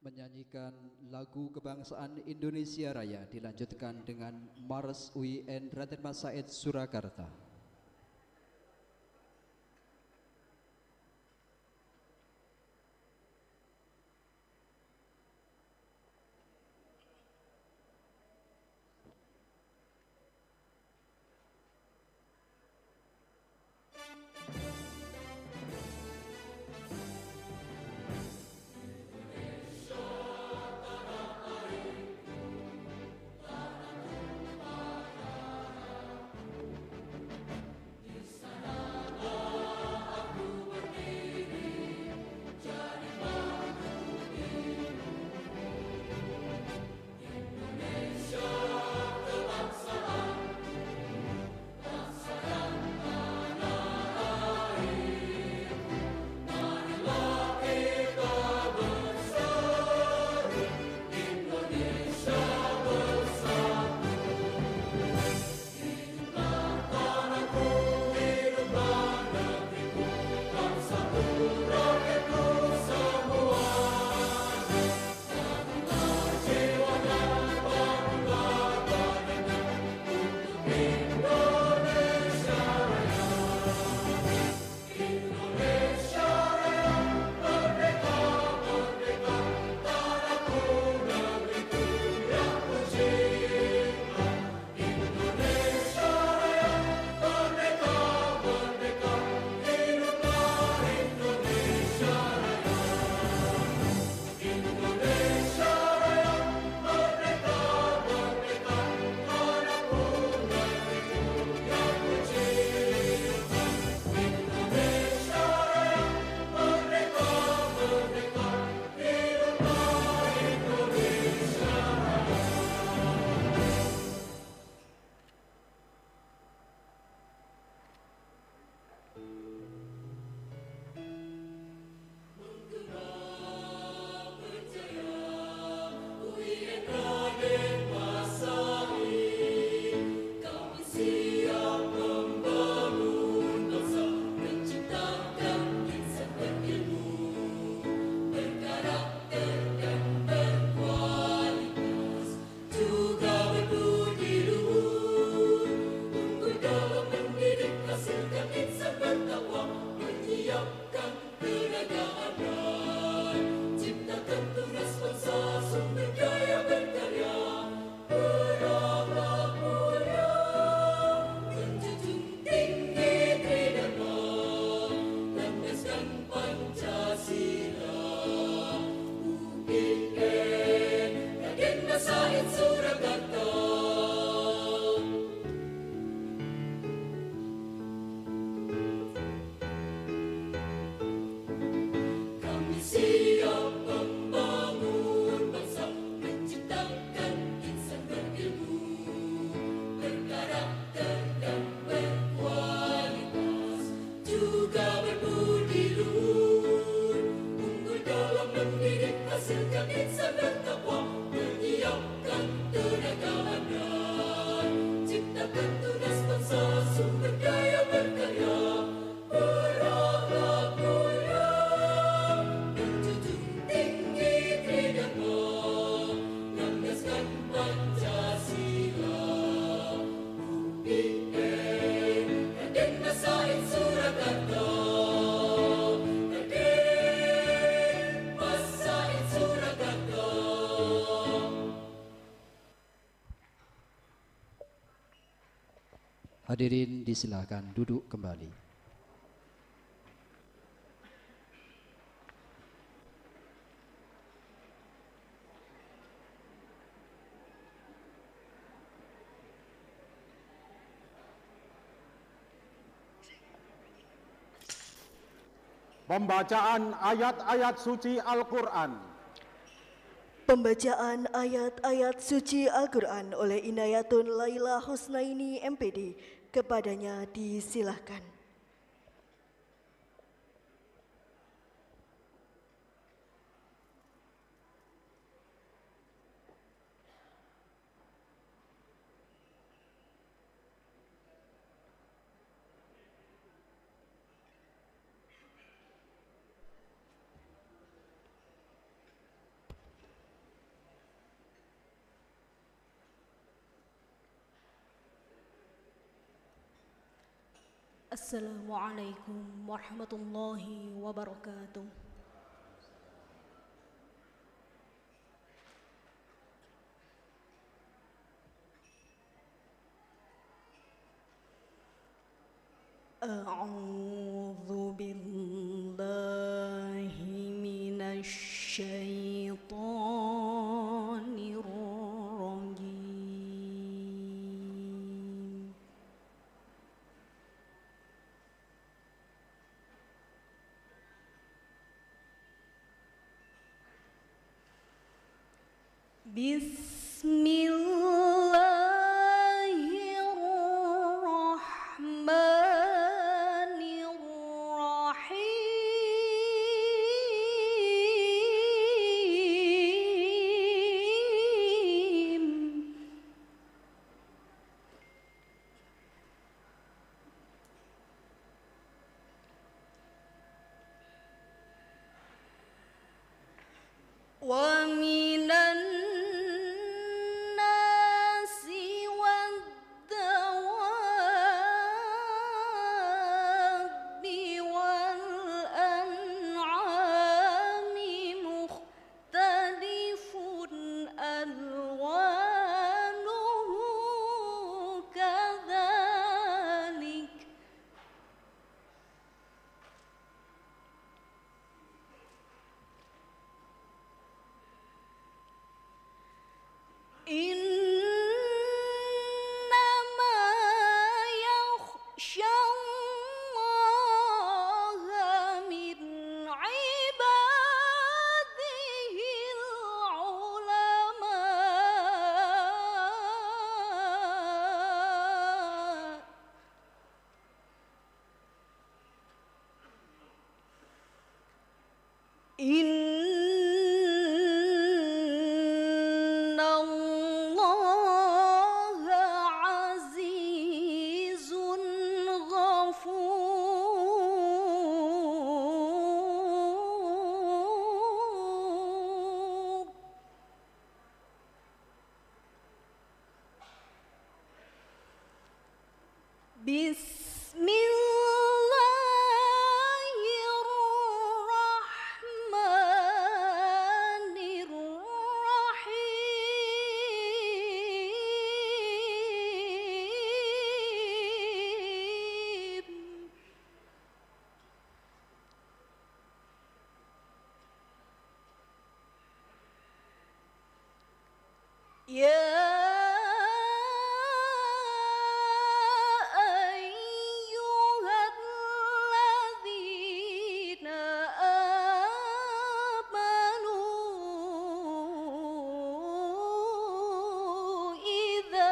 menyanyikan lagu kebangsaan Indonesia Raya dilanjutkan dengan Mars UIN Raden Mas Said Surakarta. Hadirin disilakan duduk kembali. Pembacaan ayat-ayat suci Al-Quran. Pembacaan ayat-ayat suci Al-Quran oleh Inayatun Laila Husnaini MPD. Kepadanya disilahkan. Assalamualaikum warahmatullahi wabarakatuh. A'udzu billahi minasy syaithanir rajim. Bismillahirrahmanirrahim. Wa minan nasi wad-dawabi wal an'ami mukhtalifun alwanuhu kadzalik. Innama yakhsyallaha min ibadihil ulama. Innallaha azizun ghafur. Bismillahirrahmanirrahim. Ya ayyuhalladzina amanu idza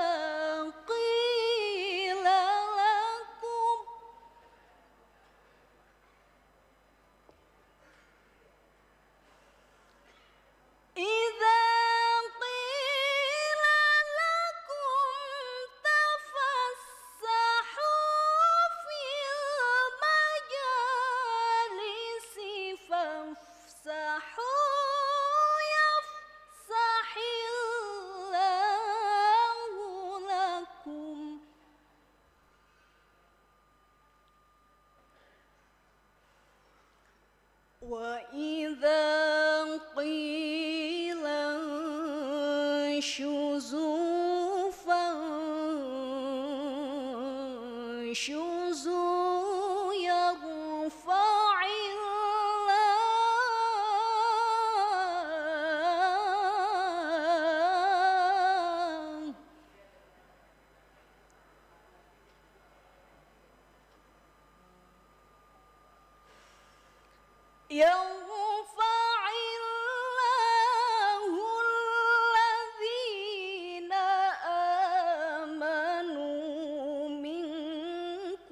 qila lakum إذا قيل لكم تفسحوا في المجالس فافسحوا يفسح الله لكم. وإذا قيل انشزوا فانشزوا يرفع الله يرفع الله الذين آمنوا منكم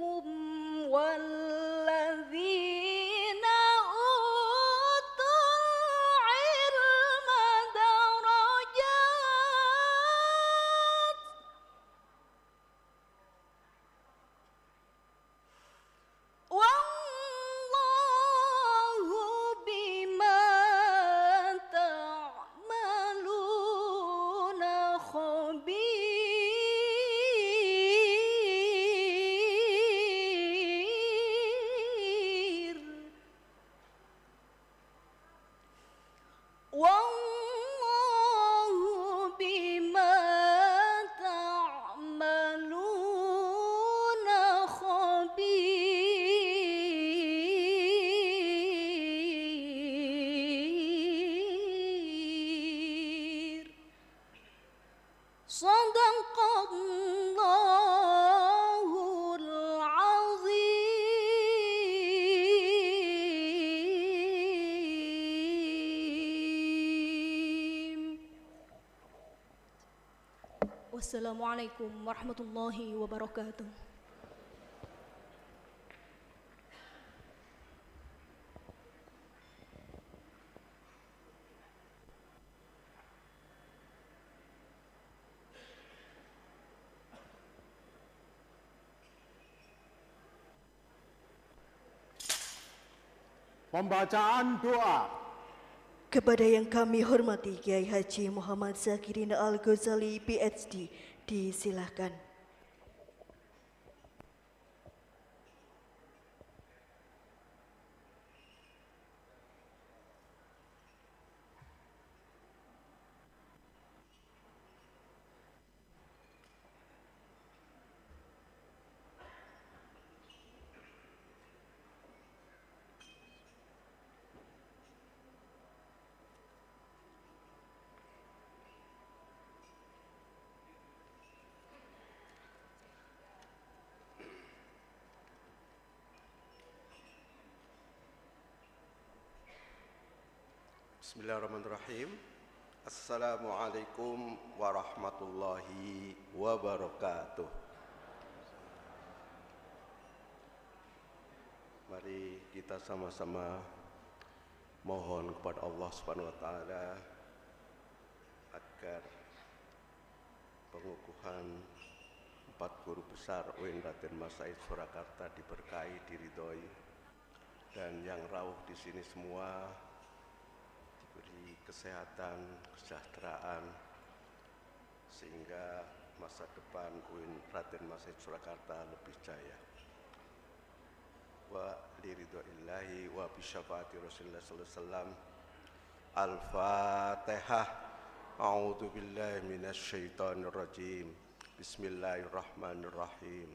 Wassalamualaikum warahmatullahi wabarakatuh. Pembacaan doa. Kepada yang kami hormati Kiai Haji Muhammad Zakirin Al-Ghazali PhD, disilahkan. Bismillahirrahmanirrahim. Assalamualaikum warahmatullahi wabarakatuh. Mari kita sama-sama mohon kepada Allah Subhanahu wa taala agar pengukuhan 4 guru besar UIN Raden Mas Said Surakarta diberkahi, diridhoi, dan yang rawuh di sini semua diberi kesehatan, kesejahteraan, sehingga masa depan UIN Raden Mas Said Surakarta lebih jaya. Wa liridhoillahi wa bisyafaati Rasulullah sallallahu alaihi wasallam. Al-Fatihah. A'udzu billahi minasy syaithanir rajim. Bismillahirrahmanirrahim.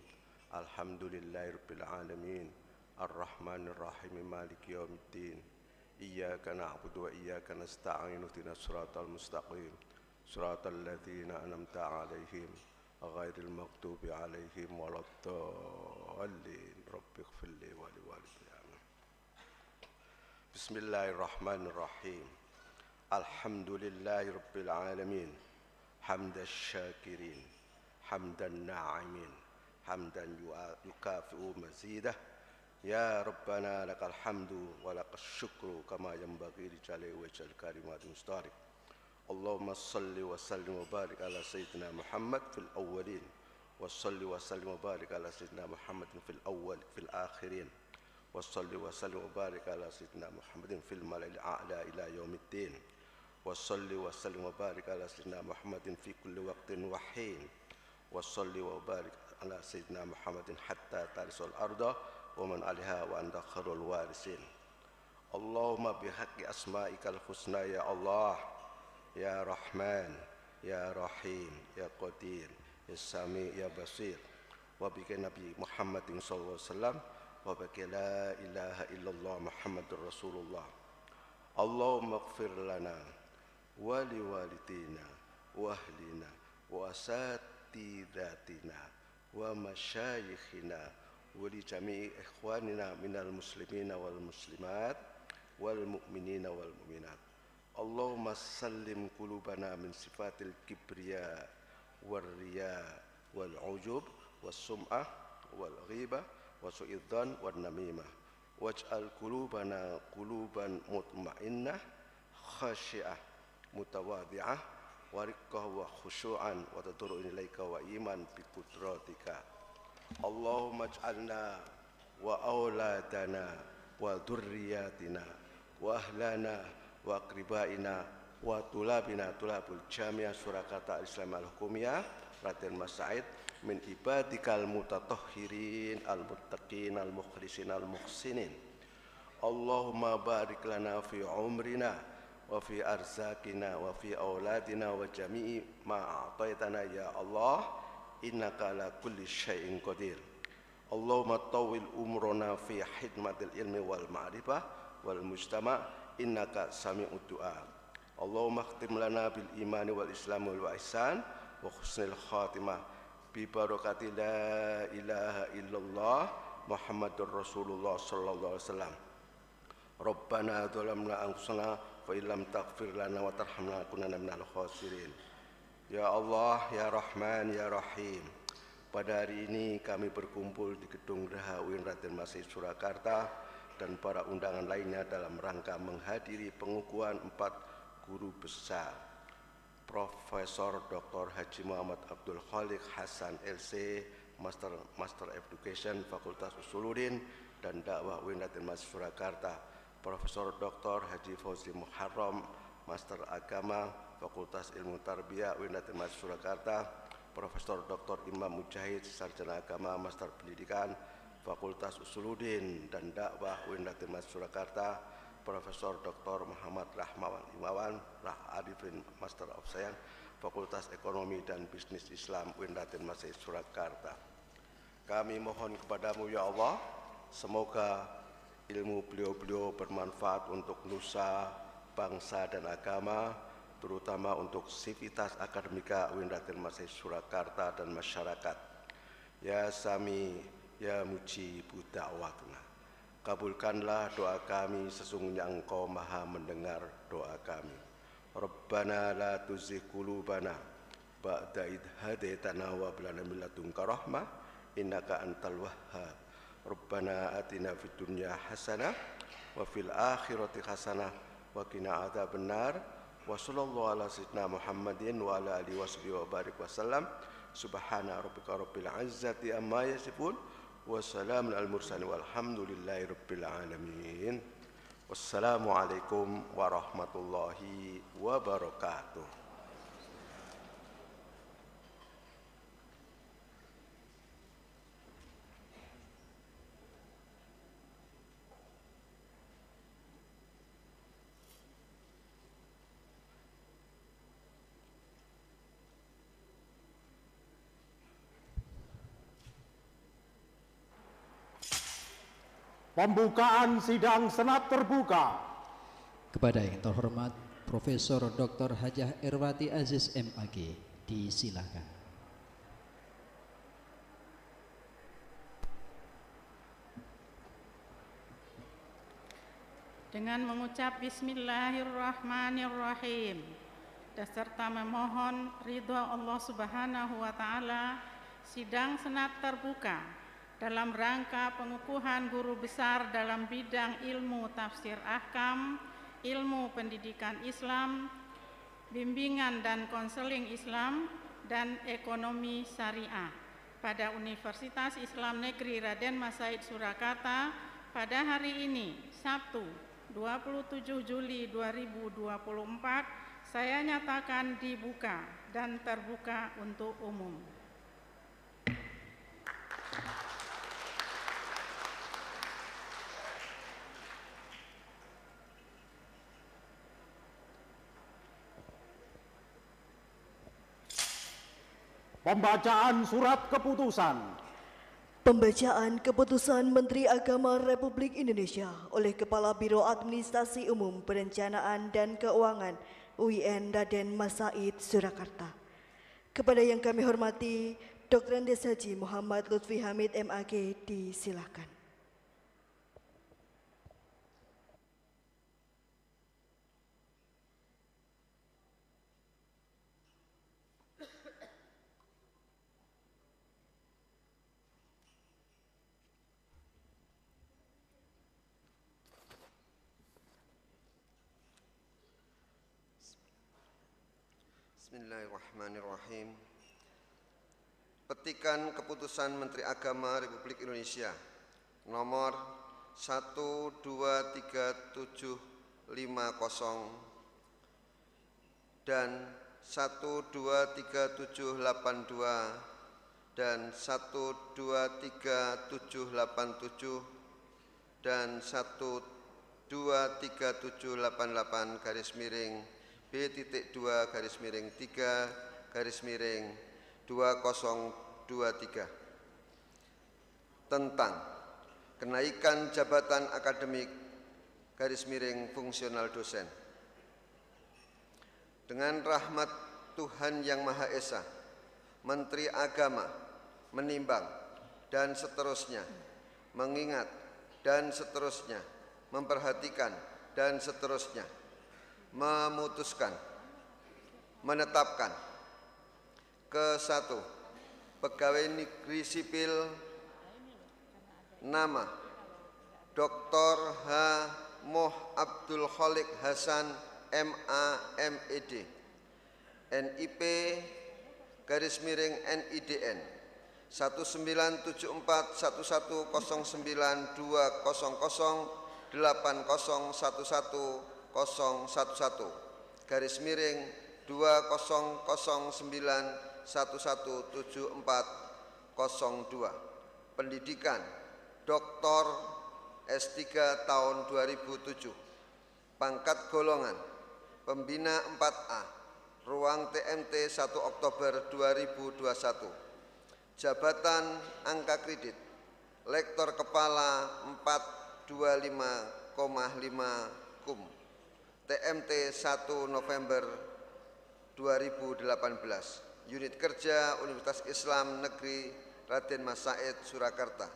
Alhamdulillahirabbil alamin. Ar-Rahmanir Rahim. Maliki yaumiddin. Iyyaka na'budu wa iyyaka nasta'in. Ihdinas siratal mustaqim. Siratal ladzina an'amta 'alaihim ghairil maghdubi 'alaihim waladdallin. Rabbighfirli wa liwalidayya. Bismillahirrahmanirrahim. Alhamdulillahirabbil alamin. Hamdasy syakirin, hamdan na'imin, hamdan yukafi'u mazidah. Ya Rabbana lakal hamdu wa lakas syukru kama yanbaghi li jalali wajhil karimatil mustaqim. Allahumma salli wa sallim wa barik ala sayyidina Muhammad fil awwalin wa salli wa sallim wa barik ala sayyidina Muhammadin fil akhirin wa salli wa sallim wa barik ala sayyidina Muhammadin fil mala'il a'la ila yaumiddin wa salli wa sallim wa barik ala sayyidina Muhammadin fi kulli waqtin wa hin wa salli wa barik ala sayyidina Muhammadin hatta tarisul arda wa man 'alaiha wa anta khairul warisin. Allahumma bihaqqi asma'ikal husna ya Allah, ya Rahman, ya Rahim, ya Qadir, ya Sami, ya Basir, wa bika Nabi Muhammadin sallallahu alaihi wasallam, wa bika la ilaha illallah Muhammadur Rasulullah. Allahumma ighfir lana wa liwalidina wa ahlina wa asatidatina wa masyayikhina wa li jami'i ikhwanina minal muslimina wal muslimat wal mu'minina wal mu'minat. Allahumma sallim qulubana min sifatil kibriya wal riya wal ujub was sum'ah wal ghibah wa su'idzan wan namimah. Waj'al qulubana quluban mutmainnah khashi'ah mutawadhi'ah wa riqqah wa khushu'an wa tadarru'un ilaika wa iman bi qudratika. Allahumma ij'alna wa auladana wa dhurriyyatina wa ahlana wa aqribaina wa tulabina tulabul Jami'ah Surakarta Al-Islam Al-Hukumiyah Raden Mas Said min ibadikal mutatahhirin al-muttaqin al-mukhlisin al-muhsinin. Allahumma barik lana fi umrina wa fi arzakina wa fi auladina wa jami'i ma a'taitana ya Allah, innaka ala kulli syai'in qadir. Allahumma tawil umrona fi khidmatil ilmi wal ma'rifah wal mujtama' innaka sami'ud du'a. Allahumma khtim lana bil imani wal islam wal ihsan wa husnil khatimah bi barakati la ilaha illallah Muhammadur Rasulullah sallallahu alaihi wasallam. Rabbana dzalamna anfusana fa illam taghfir lana wa tarhamna kunanna minal khasirin. Ya Allah, Ya Rahman, Ya Rahim. Pada hari ini kami berkumpul di Gedung Geraha UIN Raden Masih Surakarta dan para undangan lainnya dalam rangka menghadiri pengukuhan 4 guru besar. Profesor Dr. Haji Muhammad Abdul Khaliq Hasan LC, Master Education Fakultas Usuluddin dan Dakwah UIN Raden Masih Surakarta. Profesor Dr. Haji Fauzi Muharram, Master Agama Fakultas Ilmu Tarbiyah UIN Raden Masih Surakarta. Profesor Dr. Imam Mujahid, Sarjana Agama Master Pendidikan Fakultas Usuluddin dan Dakwah UIN Raden Masih Surakarta. Profesor Dr. Muhammad Rahmawan Imawan Arifin, Master of Science Fakultas Ekonomi dan Bisnis Islam UIN Raden Masih Surakarta. Kami mohon kepadamu ya Allah, semoga ilmu beliau-beliau bermanfaat untuk nusa, bangsa dan agama, terutama untuk sivitas akademika UIN Raden Masih Surakarta dan masyarakat. Ya Sami, Ya Mujibu da'watuna. Kabulkanlah doa kami, sesungguhnya Engkau Maha mendengar doa kami. Rabbana la tuzigh qulubana ba'da idh hadaitana wa hab lana min ladunka rahmah innaka antal wahhab. Rabbana atina fid dunya hasanah wa fil akhirati hasanah wa qina adzabannar. Wa sallallahu ala sayyidina Muhammadin wa ala alihi washabihi wa barik wasallam. Subhana rabbika rabbil izzati amma yasifun wa salamun al mursalin walhamdulillahi rabbil alamin. Wassalamualaikum warahmatullahi wabarakatuh. Pembukaan sidang Senat terbuka. Kepada yang terhormat Profesor Dr. Hajah Erwati Aziz MAG, disilakan. Dengan mengucap Bismillahirrahmanirrahim beserta memohon ridha Allah Subhanahu wa Ta'ala, sidang Senat terbuka dalam rangka pengukuhan guru besar dalam bidang ilmu tafsir ahkam, ilmu pendidikan Islam, bimbingan dan konseling Islam, dan ekonomi syariah pada Universitas Islam Negeri Raden Masih Surakarta pada hari ini, Sabtu 27 Juli 2024, saya nyatakan dibuka dan terbuka untuk umum. Pembacaan surat keputusan. Pembacaan keputusan Menteri Agama Republik Indonesia oleh Kepala Biro Administrasi Umum Perencanaan dan Keuangan UIN Raden Masih Surakarta. Kepada yang kami hormati Dr. Andes Haji Muhammad Lutfi Hamid MAG, disilakan. Bismillahirrahmanirrahim. Petikan Keputusan Menteri Agama Republik Indonesia nomor 123750 dan 123782 dan 123787 dan 123788 garis miring B.2 garis miring 3 garis miring 2023 tentang kenaikan jabatan akademik garis miring fungsional dosen. Dengan rahmat Tuhan Yang Maha Esa, Menteri Agama menimbang dan seterusnya, mengingat dan seterusnya, memperhatikan dan seterusnya, memutuskan, menetapkan ke-1, Pegawai Negeri Sipil, nama Dr. H. Moh Abdul Kholik Hasan MA MED, NIP _NIDN 1901100117402. Pendidikan Doktor S3 tahun 2007. Pangkat golongan Pembina 4A, ruang TMT 1 Oktober 2021. Jabatan angka kredit Lektor Kepala 425,5 Kum, TMT 1 November 2018. Unit kerja Universitas Islam Negeri Raden Mas Said Surakarta.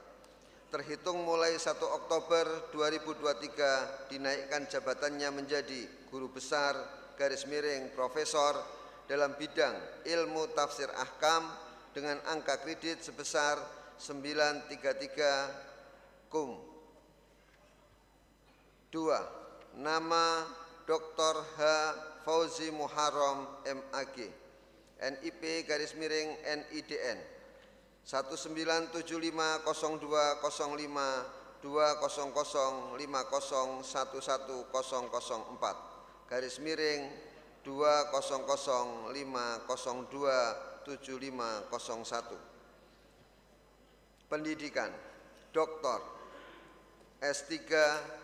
Terhitung mulai 1 Oktober 2023 dinaikkan jabatannya menjadi Guru Besar Profesor dalam bidang ilmu tafsir ahkam dengan angka kredit sebesar 933 Kum. 2. Nama Dr. H. Fauzi Muharram MAG, NIP _NIDN 19750200502005001. Pendidikan Doktor S3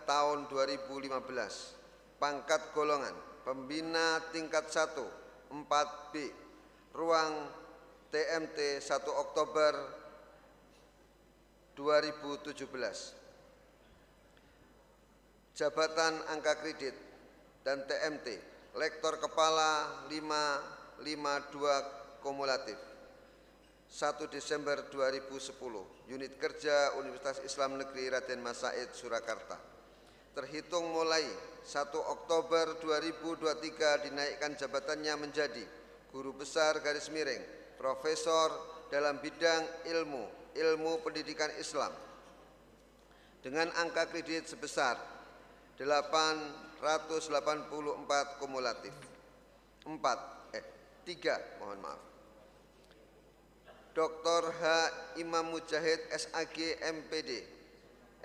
tahun 2015. Pangkat golongan Pembina tingkat 1 4B, ruang TMT 1 Oktober 2017. Jabatan angka kredit dan TMT Lektor Kepala 552 kumulatif 1 Desember 2010. Unit kerja Universitas Islam Negeri Raden Mas Said Surakarta. Terhitung mulai 1 Oktober 2023 dinaikkan jabatannya menjadi Guru Besar Profesor dalam bidang ilmu pendidikan Islam dengan angka kredit sebesar 884 kumulatif. 3. Dr. H. Imam Mujahid SAG MPD,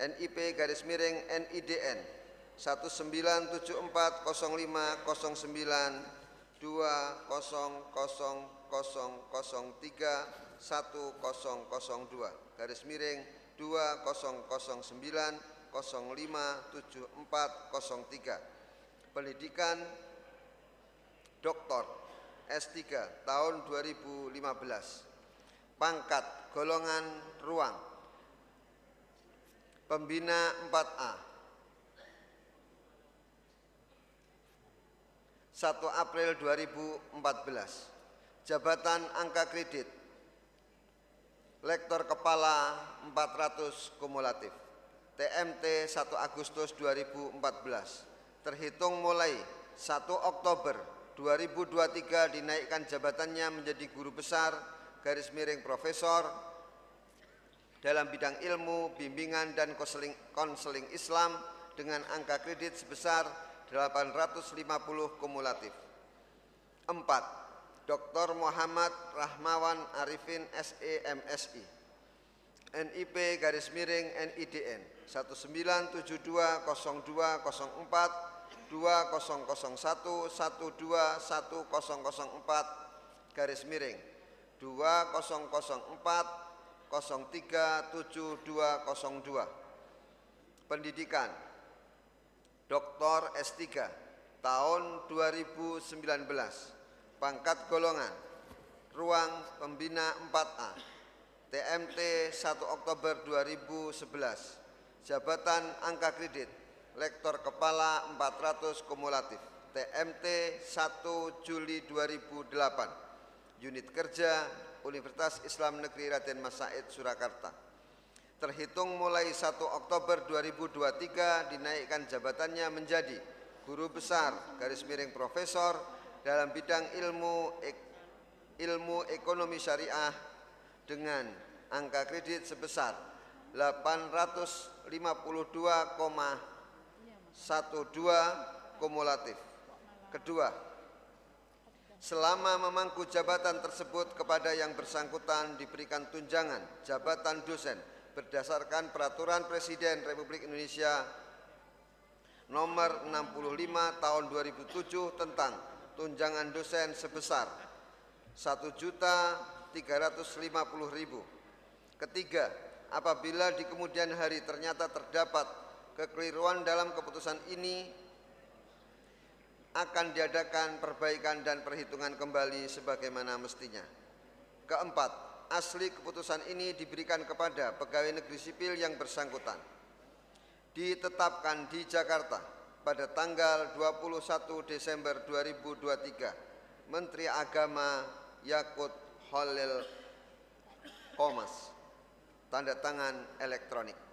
NIP _NIDN 19740592009057403. Pendidikan Doktor S3 tahun 2015. Pangkat golongan ruang Pembina 4A 1 April 2014. Jabatan angka kredit Lektor Kepala 400 kumulatif TMT 1 Agustus 2014. Terhitung mulai 1 Oktober 2023 dinaikkan jabatannya menjadi Guru Besar Profesor dalam bidang ilmu, bimbingan dan konseling Islam dengan angka kredit sebesar 850 kumulatif. 4. Dr. Muhammad Rahmawan Arifin SE MSI, NIP _NIDN 19204200420037202. Pendidikan Doktor S3 tahun 2019. Pangkat golongan ruang Pembina 4A TMT 1 Oktober 2011. Jabatan angka kredit Lektor Kepala 400 kumulatif TMT 1 Juli 2008. Unit kerja Universitas Islam Negeri Raden Mas Said Surakarta. Terhitung mulai 1 Oktober 2023 dinaikkan jabatannya menjadi Guru Besar Profesor dalam bidang ilmu Ilmu Ekonomi Syariah dengan angka kredit sebesar 852,12 kumulatif. Kedua, selama memangku jabatan tersebut kepada yang bersangkutan diberikan tunjangan jabatan dosen berdasarkan Peraturan Presiden Republik Indonesia Nomor 65 Tahun 2007 tentang tunjangan dosen sebesar Rp1.350.000. Ketiga, apabila di kemudian hari ternyata terdapat kekeliruan dalam keputusan ini, akan diadakan perbaikan dan perhitungan kembali sebagaimana mestinya. Keempat, asli keputusan ini diberikan kepada pegawai negeri sipil yang bersangkutan. Ditetapkan di Jakarta pada tanggal 21 Desember 2023, Menteri Agama Yakut Khalil Qomas, tanda tangan elektronik.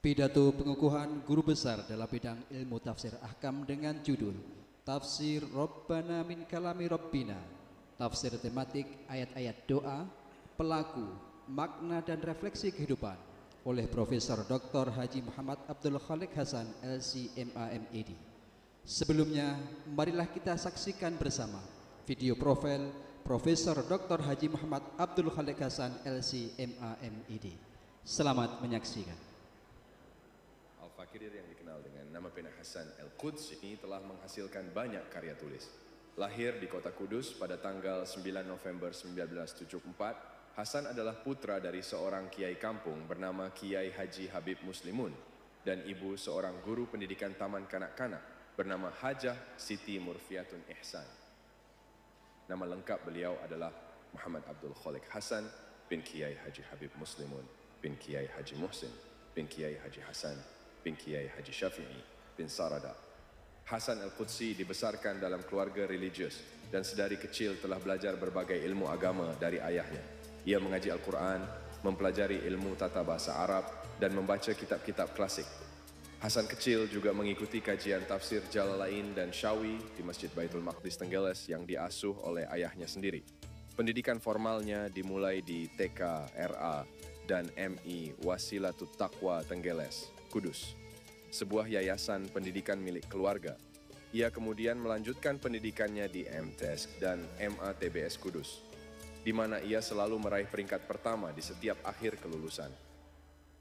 Pidato pengukuhan guru besar dalam bidang ilmu tafsir ahkam dengan judul Tafsir Rabbana min Kalami Rabbina, tafsir tematik ayat-ayat doa, pelaku, makna dan refleksi kehidupan oleh Profesor Dr. Haji Muhammad Abdul Khalik Hasan LC.MA MED. Sebelumnya, marilah kita saksikan bersama video profil Profesor Dr. Haji Muhammad Abdul Khalik Hasan LC.MA MED. Selamat menyaksikan. Al-Fakir yang dikenal dengan nama pena Hasan Al-Quds ini telah menghasilkan banyak karya tulis. Lahir di kota Kudus pada tanggal 9 November 1974, Hasan adalah putra dari seorang kiai kampung bernama Kiai Haji Habib Muslimun dan ibu seorang guru pendidikan taman kanak-kanak bernama Hajah Siti Murfiatun Ihsan. Nama lengkap beliau adalah Muhammad Abdul Khalik Hasan bin Kiai Haji Habib Muslimun bin Kiai Haji Muhsin bin Kiai Haji Hasan bin Kiai Haji Syafi'i bin Sarada. Hasan Al-Qudsi dibesarkan dalam keluarga religius dan sedari kecil telah belajar berbagai ilmu agama dari ayahnya. Ia mengaji Al-Quran, mempelajari ilmu tata bahasa Arab, dan membaca kitab-kitab klasik. Hasan kecil juga mengikuti kajian tafsir Jalalain dan Syawi di Masjid Baitul Maqdis Tenggeles yang diasuh oleh ayahnya sendiri. Pendidikan formalnya dimulai di TK, RA, dan MI Wasilatut Taqwa Tenggeles, Kudus, sebuah yayasan pendidikan milik keluarga. Ia kemudian melanjutkan pendidikannya di MTES dan MATBS Kudus, di mana ia selalu meraih peringkat pertama di setiap akhir kelulusan.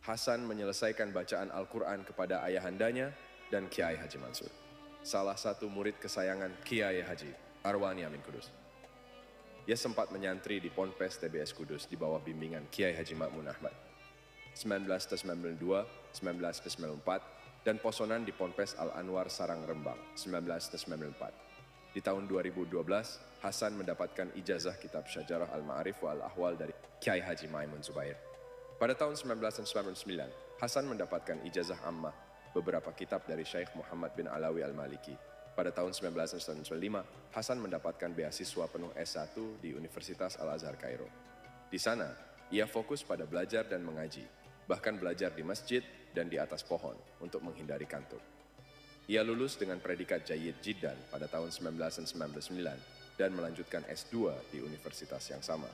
Hasan menyelesaikan bacaan Al-Quran kepada ayahandanya dan Kiai Haji Mansur, salah satu murid kesayangan Kiai Haji Arwani Amin Kudus. Ia sempat menyantri di Ponpes TBS Kudus di bawah bimbingan Kiai Haji Ma'mun Ahmad 1992, 1994, dan posonan di Ponpes Al-Anwar Sarang Rembang 1994. Di tahun 2012, Hasan mendapatkan ijazah kitab Syajarah Al-Ma'arif wa Al-Ahwal dari Kiai Haji Maimun Zubair. Pada tahun 1999, Hasan mendapatkan ijazah ammah beberapa kitab dari Syekh Muhammad bin Alawi Al-Maliki. Pada tahun 1995, Hasan mendapatkan beasiswa penuh S1 di Universitas Al-Azhar Kairo. Di sana, ia fokus pada belajar dan mengaji, bahkan belajar di masjid dan di atas pohon untuk menghindari kantuk. Ia lulus dengan predikat Jayyid Jiddan pada tahun 1999 dan melanjutkan S2 di universitas yang sama.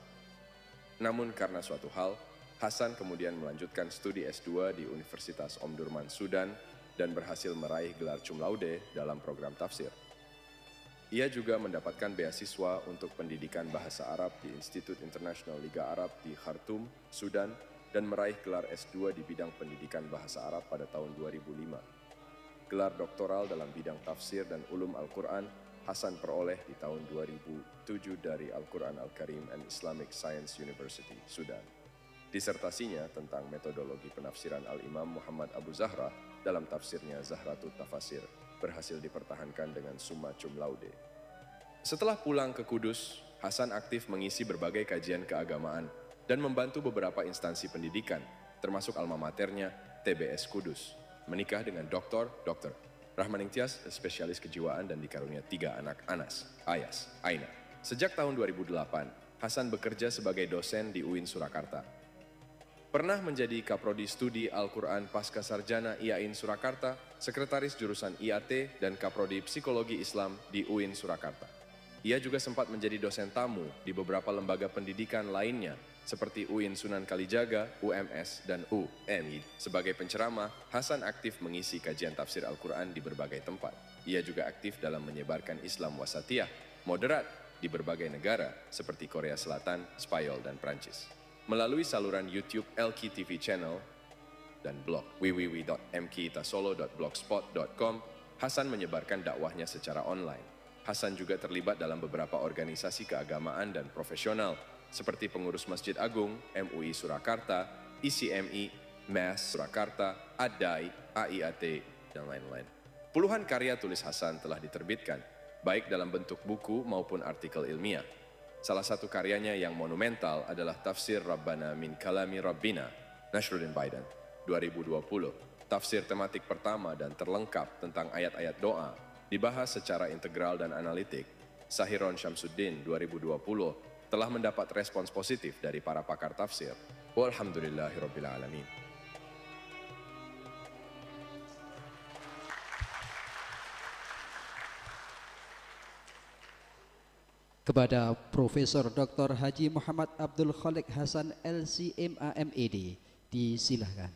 Namun karena suatu hal, Hasan kemudian melanjutkan studi S2 di Universitas Omdurman Sudan dan berhasil meraih gelar cum laude dalam program tafsir. Ia juga mendapatkan beasiswa untuk pendidikan bahasa Arab di Institut Internasional Liga Arab di Khartoum, Sudan, dan meraih gelar S2 di bidang pendidikan bahasa Arab pada tahun 2005. Gelar doktoral dalam bidang tafsir dan ulum Al-Quran, Hasan peroleh di tahun 2007 dari Al-Quran Al-Karim and Islamic Science University, Sudan. Disertasinya tentang metodologi penafsiran Al-Imam Muhammad Abu Zahra dalam tafsirnya Zahratut Tafasir berhasil dipertahankan dengan summa cum laude. Setelah pulang ke Kudus, Hasan aktif mengisi berbagai kajian keagamaan dan membantu beberapa instansi pendidikan, termasuk alma maternya TBS Kudus. Menikah dengan Dr. Rahmaning Tias, spesialis kejiwaan dan dikarunia 3 anak Anas, Ayas, Aina. Sejak tahun 2008, Hasan bekerja sebagai dosen di UIN Surakarta. Pernah menjadi Kaprodi Studi Al-Quran Pasca Sarjana IAIN Surakarta, Sekretaris Jurusan IAT dan Kaprodi Psikologi Islam di UIN Surakarta. Ia juga sempat menjadi dosen tamu di beberapa lembaga pendidikan lainnya seperti UIN Sunan Kalijaga, UMS, dan UMI. Sebagai penceramah, Hasan aktif mengisi kajian tafsir Al-Quran di berbagai tempat. Ia juga aktif dalam menyebarkan Islam wasatiyah, moderat di berbagai negara seperti Korea Selatan, Spanyol, dan Prancis. Melalui saluran YouTube LK TV Channel dan blog www.mkitasolo.blogspot.com, Hasan menyebarkan dakwahnya secara online. Hasan juga terlibat dalam beberapa organisasi keagamaan dan profesional seperti pengurus Masjid Agung, MUI Surakarta, ICMI, MAS Surakarta, ADAI, AIAT, dan lain-lain. Puluhan karya tulis Hasan telah diterbitkan, baik dalam bentuk buku maupun artikel ilmiah. Salah satu karyanya yang monumental adalah Tafsir Rabbana min Kalami Rabbina, Nasruddin Baidan, 2020. Tafsir tematik pertama dan terlengkap tentang ayat-ayat doa, dibahas secara integral dan analitik. Sahiron Syamsuddin, 2020, telah mendapat respons positif dari para pakar tafsir. Walhamdulillahirabbil alamin. Kepada Profesor Dr. Haji Muhammad Abdul Khalik Hasan LCMA MED, disilahkan.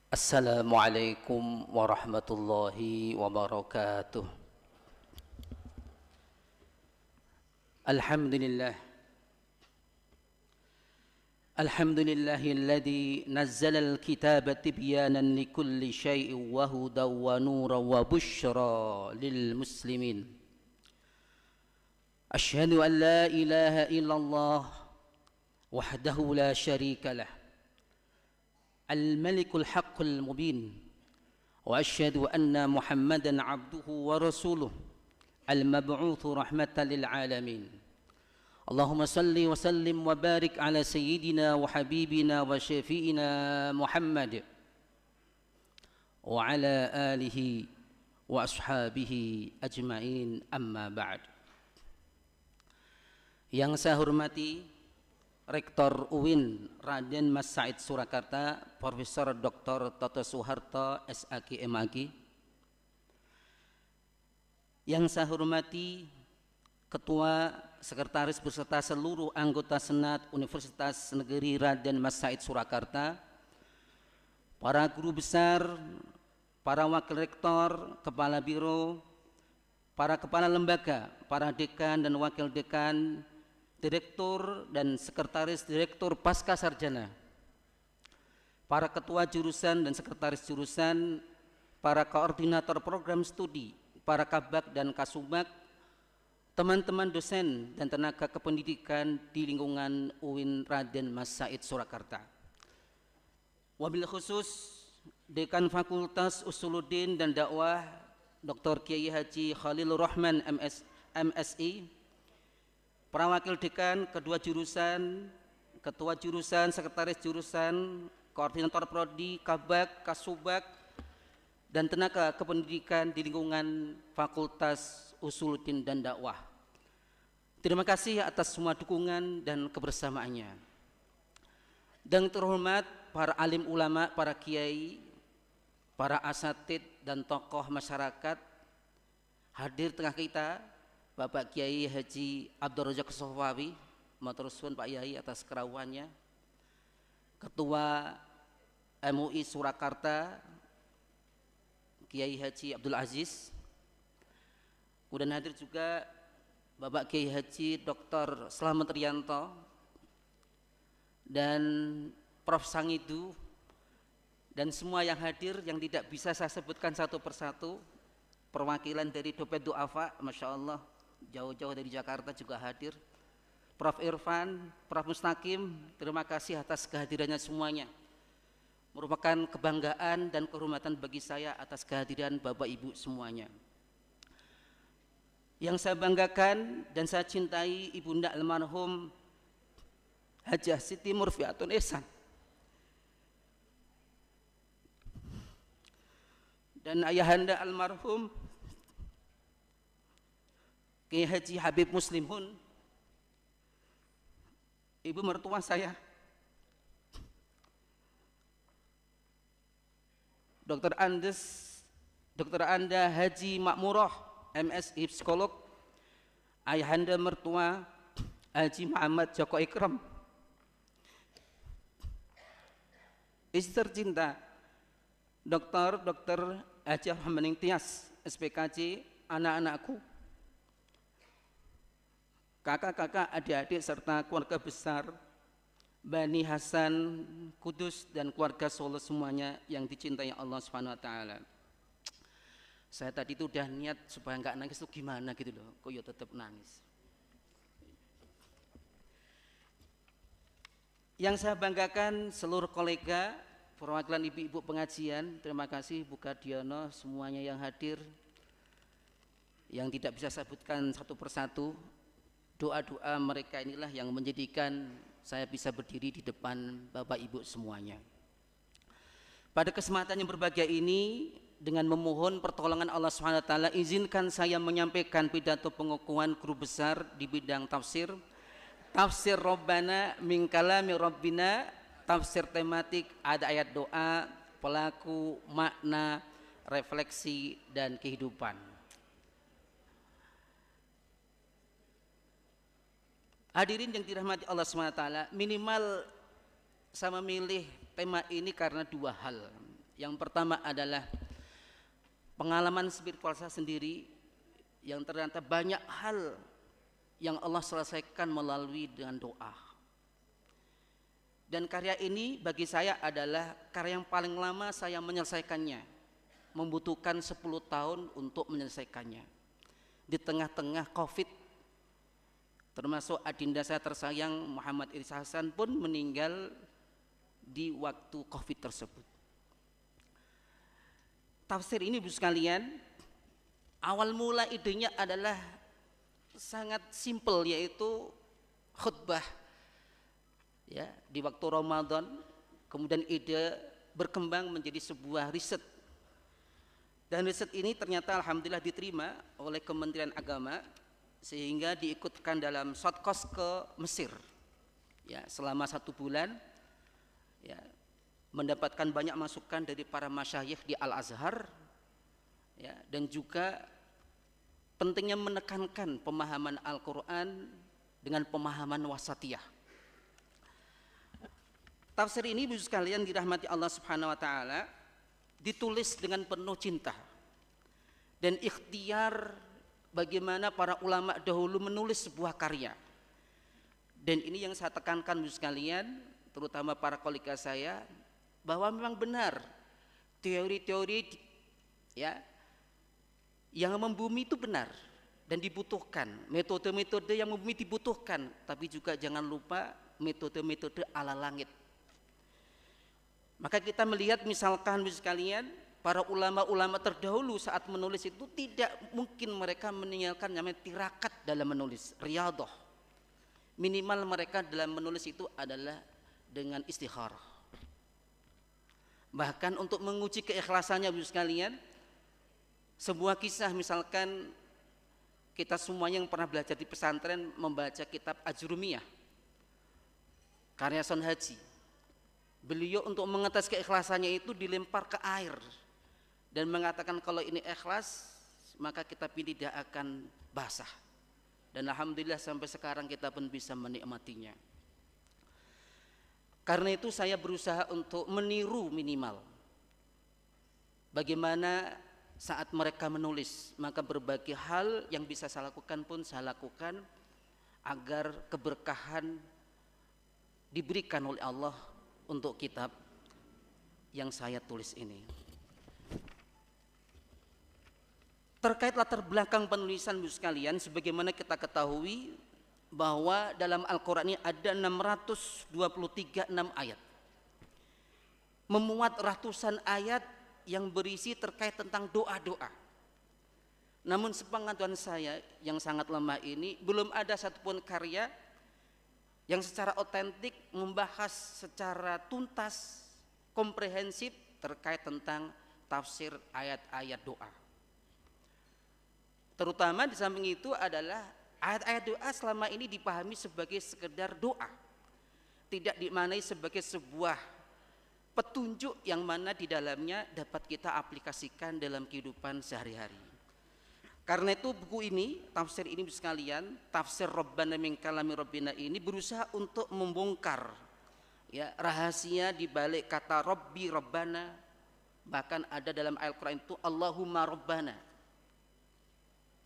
Assalamualaikum warahmatullahi wabarakatuh. Alhamdulillah. Alhamdulillahilladzi nazzala al-kitaba tibyanan likulli syai'in wa hudan wa nuran wa busyra lil muslimin. Asyhadu an la ilaha illallah wahdahu la syarika lah. الملك الحق المبين وأشهد أن محمدًا عبده ورسوله المبعوث رحمة للعالمين اللهم صل وسلم وبارك على سيدنا وحبيبنا وشفيعنا محمد وعلى آله وأصحابه أجمعين أما بعد. Yang saya hormati Rektor UIN Raden Mas Said Surakarta, Profesor Dr. Toto Soeharto, SAG MAG. Yang saya hormati Ketua, Sekretaris beserta seluruh anggota Senat Universitas Negeri Raden Mas Said Surakarta, para guru besar, para wakil rektor, kepala biro, para kepala lembaga, para dekan dan wakil dekan, direktur dan sekretaris direktur pasca sarjana, para ketua jurusan dan sekretaris jurusan, para koordinator program studi, para kabak dan kasubag, teman-teman dosen dan tenaga kependidikan di lingkungan UIN Raden Mas Said Surakarta. Wabil khusus Dekan Fakultas Usuluddin dan Dakwah Dr. Kiai Haji Khalilur Rahman MSI, para wakil dekan, kedua jurusan, ketua jurusan, sekretaris jurusan, koordinator prodi, kabak, kasubag, dan tenaga kependidikan di lingkungan Fakultas Usuluddin dan Dakwah. Terima kasih atas semua dukungan dan kebersamaannya. Dan terhormat para alim ulama, para kiai, para asatid dan tokoh masyarakat hadir tengah kita, Bapak Kiai Haji Abdul Razak Sofawi, matur suwun Pak Yai atas kerawuhannya. Ketua MUI Surakarta Kiai Haji Abdul Aziz. Kemudian hadir juga Bapak Kiai Haji Dr. Slamet Rianto dan Prof. Sangidu dan semua yang hadir yang tidak bisa saya sebutkan satu persatu. perwakilan dari Dompet Duafa, Masya Allah, jauh-jauh dari Jakarta juga hadir. Prof. Irfan, Prof. Mustaqim, terima kasih atas kehadirannya semuanya. Merupakan kebanggaan dan kehormatan bagi saya atas kehadiran Bapak Ibu semuanya. Yang saya banggakan dan saya cintai Ibunda almarhum Hajah Siti Murfiatun Ihsan dan ayahanda almarhum Kiai Haji Habib Muslimun, ibu mertua saya Dr. Anda Haji Makmurah MSI Psikolog, ayahanda mertua Haji Muhammad Joko Ikram, istri tercinta Dr. Haji Rahmaning Tias SPKJ, anak-anakku, kakak-kakak, adik-adik serta keluarga besar Bani Hasan Kudus dan keluarga Solo semuanya yang dicintai Allah Subhanahu wa taala. Saya tadi itu udah niat supaya nggak nangis tuh gimana gitu loh, kok ya tetap nangis. Yang saya banggakan seluruh kolega, perwakilan ibu-ibu pengajian, terima kasih Bu Kadiono, semuanya yang hadir, yang tidak bisa saya sebutkan satu persatu. Doa-doa mereka inilah yang menjadikan saya bisa berdiri di depan Bapak Ibu semuanya. Pada kesempatan yang berbahagia ini, dengan memohon pertolongan Allah SWT, izinkan saya menyampaikan pidato pengukuhan guru besar di bidang tafsir, tafsir Rabbana min kalami Rabbina, tafsir tematik, ada ayat doa, pelaku, makna, refleksi, dan kehidupan. Hadirin yang dirahmati Allah SWT, minimal saya memilih tema ini karena dua hal. Yang pertama adalah pengalaman spiritual saya sendiri yang ternyata banyak hal yang Allah selesaikan melalui dengan doa. Dan karya ini bagi saya adalah karya yang paling lama saya menyelesaikannya, membutuhkan 10 tahun untuk menyelesaikannya. Di tengah-tengah Covid, termasuk adinda saya tersayang Muhammad Iris Hasan pun meninggal di waktu Covid tersebut. Tafsir ini Bu sekalian, awal mula idenya adalah sangat simpel, yaitu khutbah ya di waktu Ramadan. Kemudian ide berkembang menjadi sebuah riset, dan riset ini ternyata alhamdulillah diterima oleh Kementerian Agama sehingga diikutkan dalam shortcourse ke Mesir ya selama 1 bulan ya, mendapatkan banyak masukan dari para masyayikh di Al-Azhar ya, dan juga pentingnya menekankan pemahaman Al-Quran dengan pemahaman wasatiyah. Tafsir ini Bu sekalian dirahmati Allah Subhanahu wa taala ditulis dengan penuh cinta dan ikhtiar bagaimana para ulama dahulu menulis sebuah karya. Dan ini yang saya tekankan Bu sekalian, terutama para kolega saya, bahwa memang benar teori-teori ya yang membumi itu benar dan dibutuhkan, metode-metode yang membumi dibutuhkan, tapi juga jangan lupa metode-metode ala langit. Maka kita melihat misalkan Bu sekalian, para ulama-ulama terdahulu saat menulis itu tidak mungkin mereka meninggalkan namanya tirakat dalam menulis, riyadhah. Minimal mereka dalam menulis itu adalah dengan istikharah. Bahkan untuk menguji keikhlasannya Bu sekalian, sebuah kisah misalkan kita semuanya yang pernah belajar di pesantren membaca kitab Ajrumiyah karya Son Haji. Beliau untuk mengetes keikhlasannya itu dilempar ke air dan mengatakan kalau ini ikhlas maka kitab ini tidak akan basah. Dan alhamdulillah sampai sekarang kita pun bisa menikmatinya. Karena itu saya berusaha untuk meniru minimal bagaimana saat mereka menulis, maka berbagai hal yang bisa saya lakukan pun saya lakukan agar keberkahan diberikan oleh Allah untuk kitab yang saya tulis ini. Terkait latar belakang penulisan Ibu sekalian, sebagaimana kita ketahui bahwa dalam Al-Quran ini ada 623 ayat, memuat ratusan ayat yang berisi terkait tentang doa-doa. Namun sepengetahuan saya yang sangat lemah ini, belum ada satupun karya yang secara otentik membahas secara tuntas, komprehensif terkait tentang tafsir ayat-ayat doa. Terutama di samping itu adalah ayat-ayat doa selama ini dipahami sebagai sekedar doa, tidak dimaknai sebagai sebuah petunjuk yang mana di dalamnya dapat kita aplikasikan dalam kehidupan sehari-hari. Karena itu buku ini, tafsir ini sekalian, tafsir Rabbana min kalami Rabbina ini berusaha untuk membongkar ya rahasia di balik kata Rabbi Rabbana, bahkan ada dalam Al-Quran itu Allahumma Rabbana.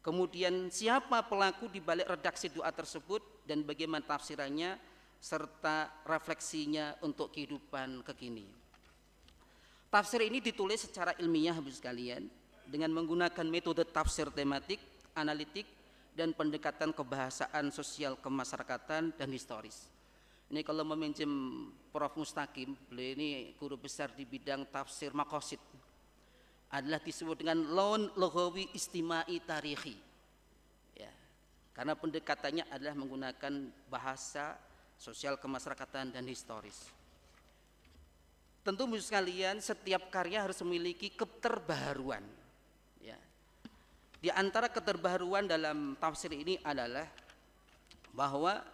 Kemudian siapa pelaku di balik redaksi doa tersebut dan bagaimana tafsirannya serta refleksinya untuk kehidupan kekini. Tafsir ini ditulis secara ilmiah Ibu sekalian dengan menggunakan metode tafsir tematik, analitik dan pendekatan kebahasaan sosial kemasyarakatan dan historis. Ini kalau meminjam Prof. Mustaqim, beliau ini guru besar di bidang tafsir maqasid, adalah disebut dengan lawn lughawi istimai tarikhi ya, karena pendekatannya adalah menggunakan bahasa sosial kemasyarakatan dan historis. Tentu Ibu sekalian, setiap karya harus memiliki keterbaharuan ya. Di antara keterbaharuan dalam tafsir ini adalah bahwa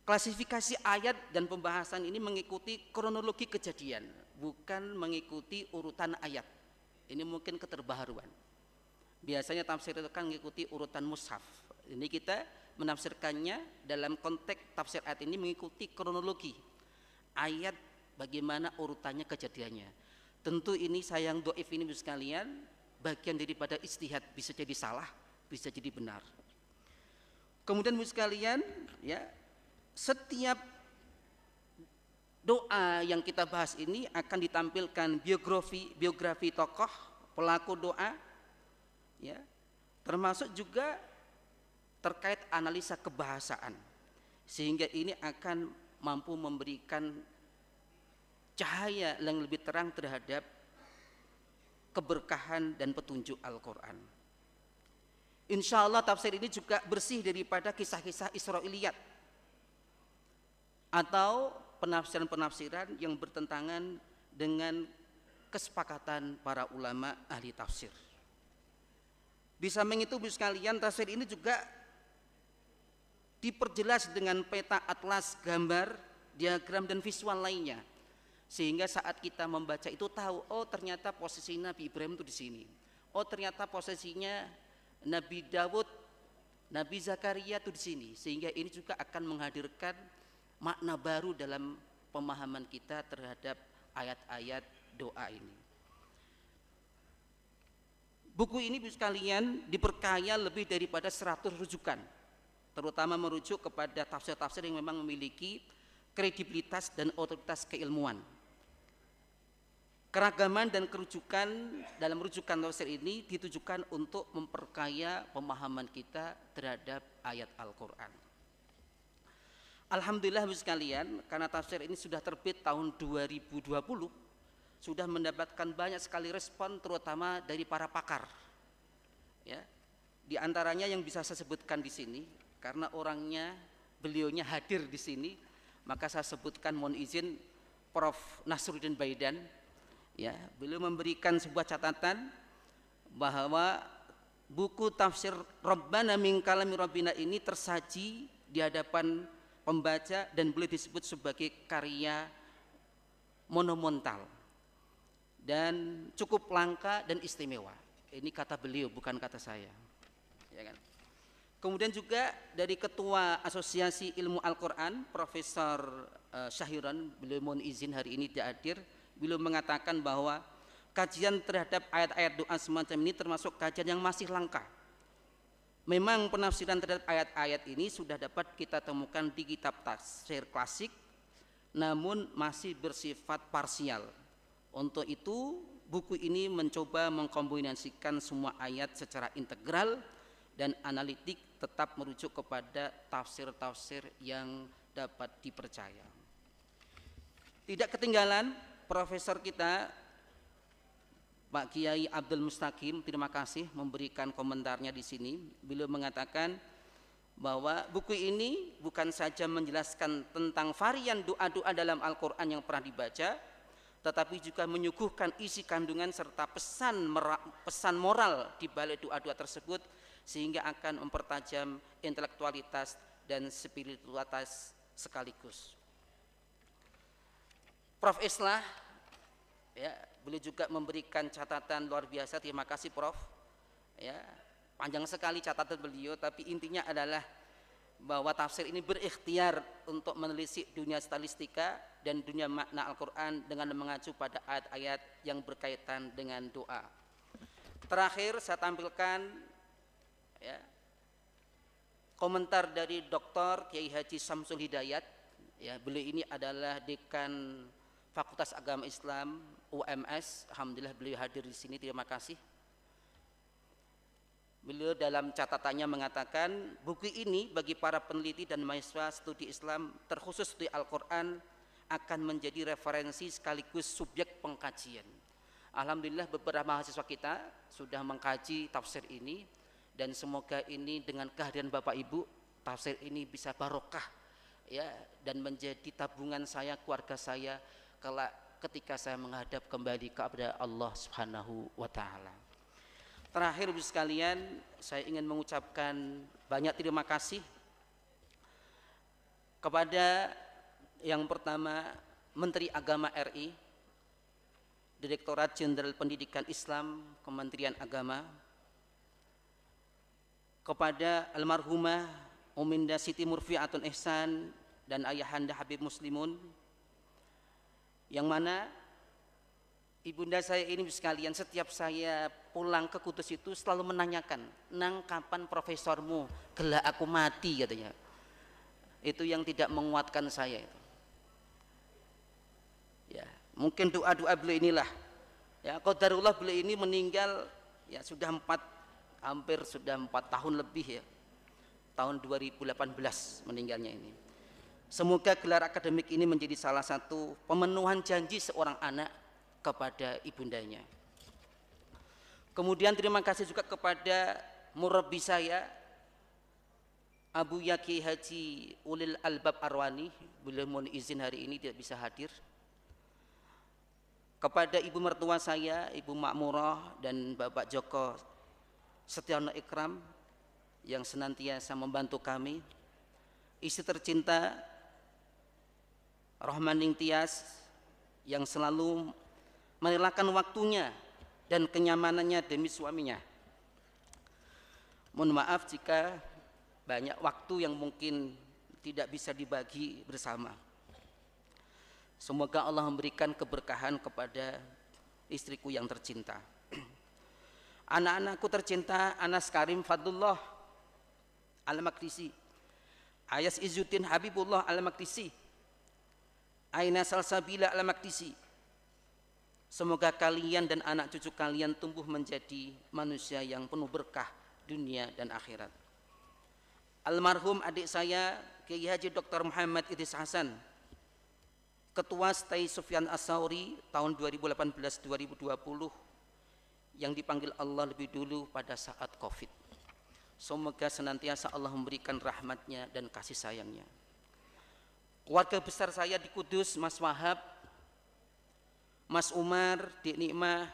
klasifikasi ayat dan pembahasan ini mengikuti kronologi kejadian, bukan mengikuti urutan ayat. Ini mungkin keterbaharuan. Biasanya tafsir itu kan mengikuti urutan mushaf. Ini kita menafsirkannya dalam konteks tafsir ayat ini mengikuti kronologi ayat, bagaimana urutannya kejadiannya. Tentu ini sayang doif ini sekalian, bagian daripada ijtihad, bisa jadi salah, bisa jadi benar. Kemudian sekalian ya, setiap doa yang kita bahas ini akan ditampilkan biografi tokoh pelaku doa ya, termasuk juga terkait analisa kebahasaan, sehingga ini akan mampu memberikan cahaya yang lebih terang terhadap keberkahan dan petunjuk Al-Quran. Insya Allah tafsir ini juga bersih daripada kisah-kisah Israiliyat atau penafsiran-penafsiran yang bertentangan dengan kesepakatan para ulama ahli tafsir. Di samping itu Ibu sekalian, tafsir ini juga diperjelas dengan peta atlas, gambar, diagram dan visual lainnya, sehingga saat kita membaca itu tahu, oh ternyata posisi Nabi Ibrahim itu di sini, oh ternyata posisinya Nabi Dawud, Nabi Zakaria itu di sini, sehingga ini juga akan menghadirkan makna baru dalam pemahaman kita terhadap ayat-ayat doa ini. Buku ini Ibu sekalian diperkaya lebih daripada 100 rujukan, terutama merujuk kepada tafsir-tafsir yang memang memiliki kredibilitas dan otoritas keilmuan. Keragaman dan kerujukan dalam rujukan tafsir ini ditujukan untuk memperkaya pemahaman kita terhadap ayat Al-Quran. Alhamdulillah Ibu sekalian, karena tafsir ini sudah terbit tahun 2020, sudah mendapatkan banyak sekali respon, terutama dari para pakar. Ya, di antaranya yang bisa saya sebutkan di sini, karena beliaunya hadir di sini, maka saya sebutkan, mohon izin, Prof. Nasruddin Baidan. Ya, beliau memberikan sebuah catatan bahwa buku tafsir Rabbana min kalami Rabbina ini tersaji di hadapan pembaca dan boleh disebut sebagai karya monumental dan cukup langka dan istimewa. Ini kata beliau, bukan kata saya. Ya kan? Kemudian juga dari Ketua Asosiasi Ilmu Al-Quran, Profesor Syahiran, beliau mohon izin hari ini tidak hadir, beliau mengatakan bahwa kajian terhadap ayat-ayat doa semacam ini termasuk kajian yang masih langka. Memang penafsiran terhadap ayat-ayat ini sudah dapat kita temukan di kitab tafsir klasik, namun masih bersifat parsial. Untuk itu buku ini mencoba mengkombinasikan semua ayat secara integral dan analitik, tetap merujuk kepada tafsir-tafsir yang dapat dipercaya. Tidak ketinggalan profesor kita Pak Kiai Abdul Mustaqim, terima kasih memberikan komentarnya di sini. Beliau mengatakan bahwa buku ini bukan saja menjelaskan tentang varian doa-doa dalam Al-Quran yang pernah dibaca, tetapi juga menyuguhkan isi kandungan serta pesan moral di balik doa-doa tersebut, sehingga akan mempertajam intelektualitas dan spiritualitas sekaligus. Prof. Islah, ya, beliau juga memberikan catatan luar biasa. Terima kasih Prof. Ya, panjang sekali catatan beliau, tapi intinya adalah bahwa tafsir ini berikhtiar untuk menelisik dunia statistika dan dunia makna Al-Quran dengan mengacu pada ayat-ayat yang berkaitan dengan doa. Terakhir saya tampilkan ya, komentar dari Dr. Kiai Haji Samsul Hidayat. Ya, beliau ini adalah Dekan Fakultas Agama Islam UMS. Alhamdulillah beliau hadir di sini. Terima kasih. Beliau dalam catatannya mengatakan buku ini bagi para peneliti dan mahasiswa studi Islam terkhusus studi Al-Quran akan menjadi referensi sekaligus subjek pengkajian. Alhamdulillah beberapa mahasiswa kita sudah mengkaji tafsir ini, dan semoga ini dengan kehadiran Bapak Ibu tafsir ini bisa barokah ya, dan menjadi tabungan saya, keluarga saya kelak ketika saya menghadap kembali kepada Allah Subhanahu wa taala. Terakhir Ibu sekalian, saya ingin mengucapkan banyak terima kasih kepada yang pertama Menteri Agama RI, Direktorat Jenderal Pendidikan Islam Kementerian Agama, kepada almarhumah Uminda Siti Murfiatun Ihsan dan ayahanda Habib Muslimun, yang mana ibunda saya ini sekalian setiap saya pulang ke Kudus itu selalu menanyakan, "Nang kapan profesormu? Gelak aku mati," katanya. Itu yang tidak menguatkan saya itu. Ya, mungkin doa-doa beliau inilah. Ya, qadarullah beliau ini meninggal ya sudah 4 tahun lebih ya. Tahun 2018 meninggalnya ini. Semoga gelar akademik ini menjadi salah satu pemenuhan janji seorang anak kepada ibundanya. Kemudian terima kasih juga kepada murabbi saya Abu Yaki Haji Ulil Albab Arwani, beliau mohon izin hari ini tidak bisa hadir. Kepada ibu mertua saya Ibu Makmurah dan Bapak Joko Setiono Ikram yang senantiasa membantu kami. Istri tercinta Rohmaning Tias yang selalu merelakan waktunya dan kenyamanannya demi suaminya. Mohon maaf jika banyak waktu yang mungkin tidak bisa dibagi bersama. Semoga Allah memberikan keberkahan kepada istriku yang tercinta. Anak-anakku tercinta, Anas Karim Fadlullah Al-Maqdisi, Ayas Izzuddin Habibullah Al-Maqdisi, Aina Salsabila Al-Maqdisi. Semoga kalian dan anak cucu kalian tumbuh menjadi manusia yang penuh berkah dunia dan akhirat. Almarhum adik saya Kiai Haji Dr. Muhammad Idris Hasan, Ketua Stay Sufyan As-Sauri tahun 2018-2020, yang dipanggil Allah lebih dulu pada saat Covid. Semoga senantiasa Allah memberikan rahmatnya dan kasih sayangnya. Keluarga besar saya di Kudus, Mas Wahab, Mas Umar, Dik Nikmah,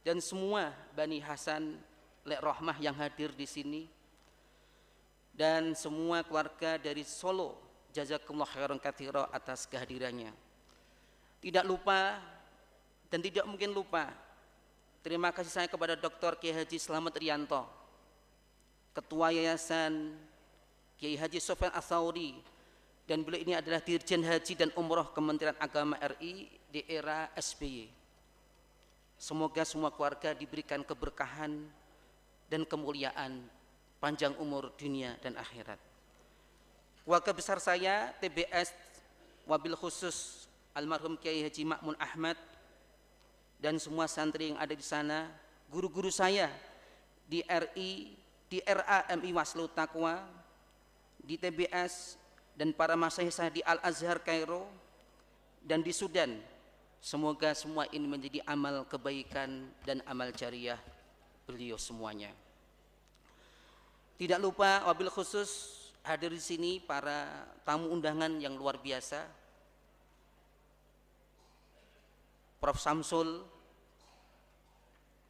dan semua Bani Hasan, Lek Rohmah yang hadir di sini, dan semua keluarga dari Solo, jazakumullah khairan katsira atas kehadirannya. Tidak lupa dan tidak mungkin lupa, terima kasih saya kepada Dr. Kiai Haji Slamet Rianto, Ketua Yayasan Kiai Haji Sofyan As-Sauri, dan beliau ini adalah Dirjen Haji dan Umroh Kementerian Agama RI di era SBY. Semoga semua keluarga diberikan keberkahan dan kemuliaan, panjang umur dunia dan akhirat. Keluarga besar saya TBS, wabil khusus almarhum Kiai Haji Ma'mun Ahmad, dan semua santri yang ada di sana, guru-guru saya di RI, di RAMI Waslu Taqwa, di TBS, dan para masyayikh saya di Al-Azhar Kairo dan di Sudan. Semoga semua ini menjadi amal kebaikan dan amal jariah beliau semuanya. Tidak lupa wabil khusus hadir di sini para tamu undangan yang luar biasa. Prof. Samsul,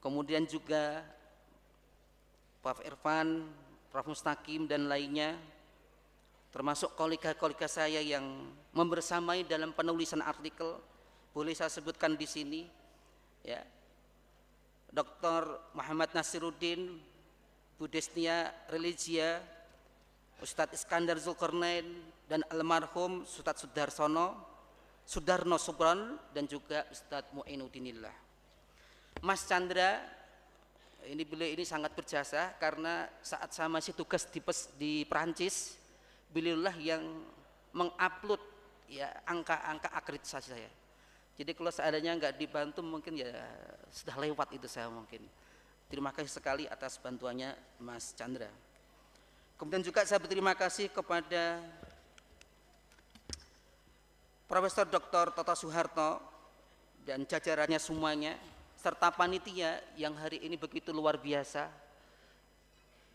kemudian juga Prof. Irfan, Prof. Mustaqim dan lainnya, termasuk kolega-kolega saya yang membersamai dalam penulisan artikel. Boleh saya sebutkan di sini, ya, Dr. Muhammad Nasiruddin, Bu Desnia Religia, Ustadz Iskandar Zulkarnain, dan almarhum Ustadz Sudarno Subran, dan juga Ustadz Mu'inuddinillah. Mas Chandra, beliau ini sangat berjasa karena saat saya masih tugas di Perancis, beliaulah yang mengupload ya angka-angka akreditasi saya. Jadi kalau seadanya nggak dibantu mungkin ya sudah lewat itu saya mungkin. Terima kasih sekali atas bantuannya Mas Chandra. Kemudian juga saya berterima kasih kepada Profesor Dr. Toto Soeharto dan jajarannya semuanya, serta panitia yang hari ini begitu luar biasa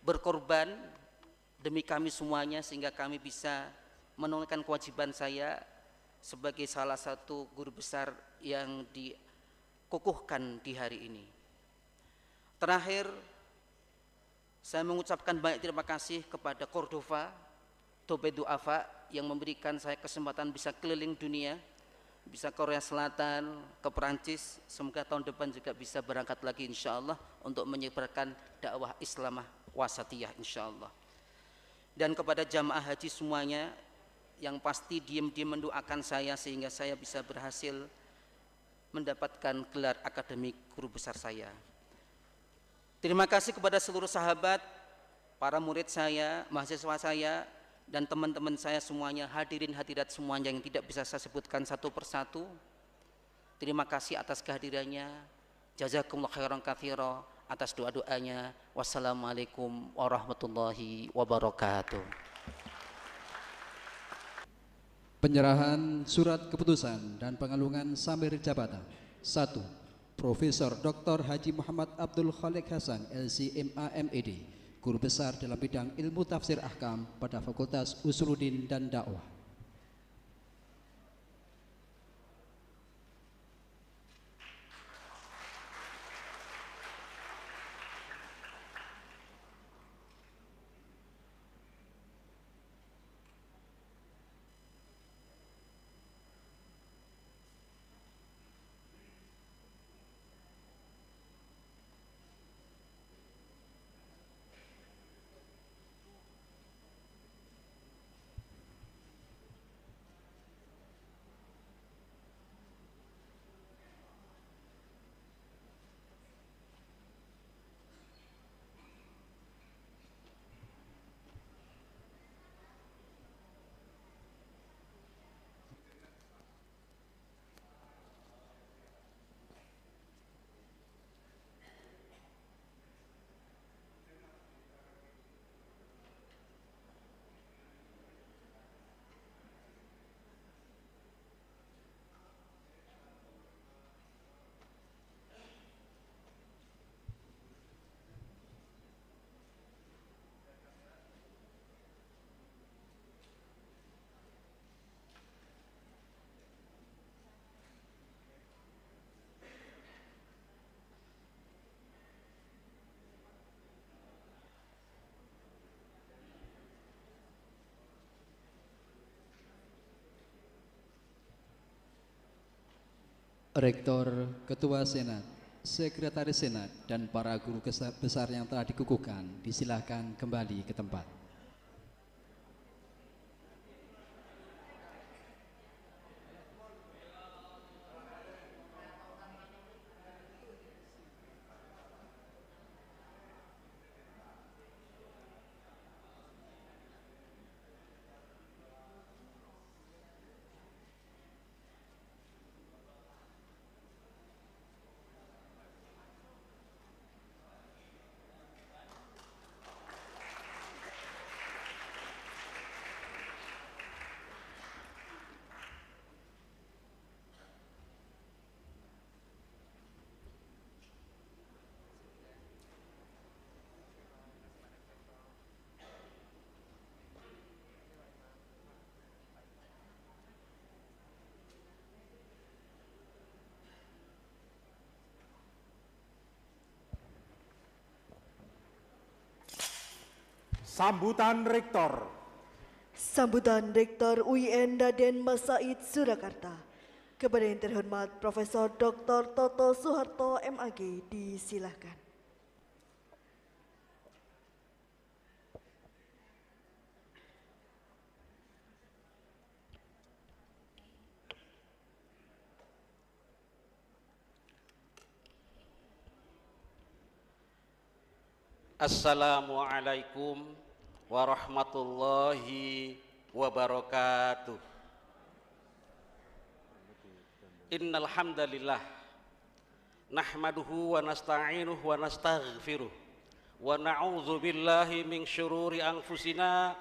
berkorban demi kami semuanya sehingga kami bisa menunaikan kewajiban saya sebagai salah satu guru besar yang dikukuhkan di hari ini. Terakhir, saya mengucapkan banyak terima kasih kepada Cordova Tobe Duafa yang memberikan saya kesempatan bisa keliling dunia, bisa Korea Selatan, ke Perancis. Semoga tahun depan juga bisa berangkat lagi insya Allah untuk menyebarkan dakwah Islamah wasatiyah insya Allah. Dan kepada jamaah haji semuanya yang pasti diam-diam mendoakan saya sehingga saya bisa berhasil mendapatkan gelar akademik guru besar saya. Terima kasih kepada seluruh sahabat, para murid saya, mahasiswa saya, dan teman-teman saya semuanya, hadirin hadirat semuanya yang tidak bisa saya sebutkan satu persatu. Terima kasih atas kehadirannya. Jazakumullah khairan katsira atas doa-doanya. Wassalamualaikum warahmatullahi wabarakatuh. Penyerahan surat keputusan dan pengalungan samir jabatan. 1. Profesor Dr. Haji Muhammad Abdul Khalik Hasan LCMA MED, guru besar dalam bidang ilmu tafsir ahkam pada Fakultas Usuluddin dan Dakwah. Rektor, Ketua Senat, Sekretaris Senat, dan para guru besar yang telah dikukuhkan, disilahkan kembali ke tempat. Sambutan Rektor. Sambutan Rektor UIN Raden Mas Said Surakarta. Kepada yang terhormat Profesor Dr. Toto Soeharto MAG disilahkan. Assalamualaikum warahmatullahi wabarakatuh. Innal hamdalillah nahmaduhu wa nasta'inuhu wa nastaghfiruh wa na'udzu billahi min syururi anfusina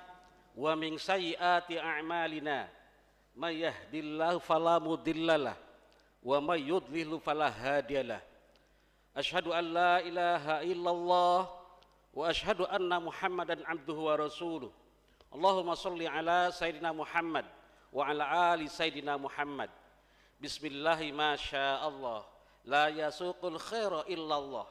wa min sayyiati a'malina. May yahdihillahu fala mudhillalah wa may yudlil fala hadiyalah. Asyhadu an la ilaha illallah wa asyhadu anna Muhammadan abduhu wa rasuluh. Allahumma sholli ala Sayyidina Muhammad wa ala ali Sayyidina Muhammad. Bismillahi ma sya'allah la yasuqul khaira illallah.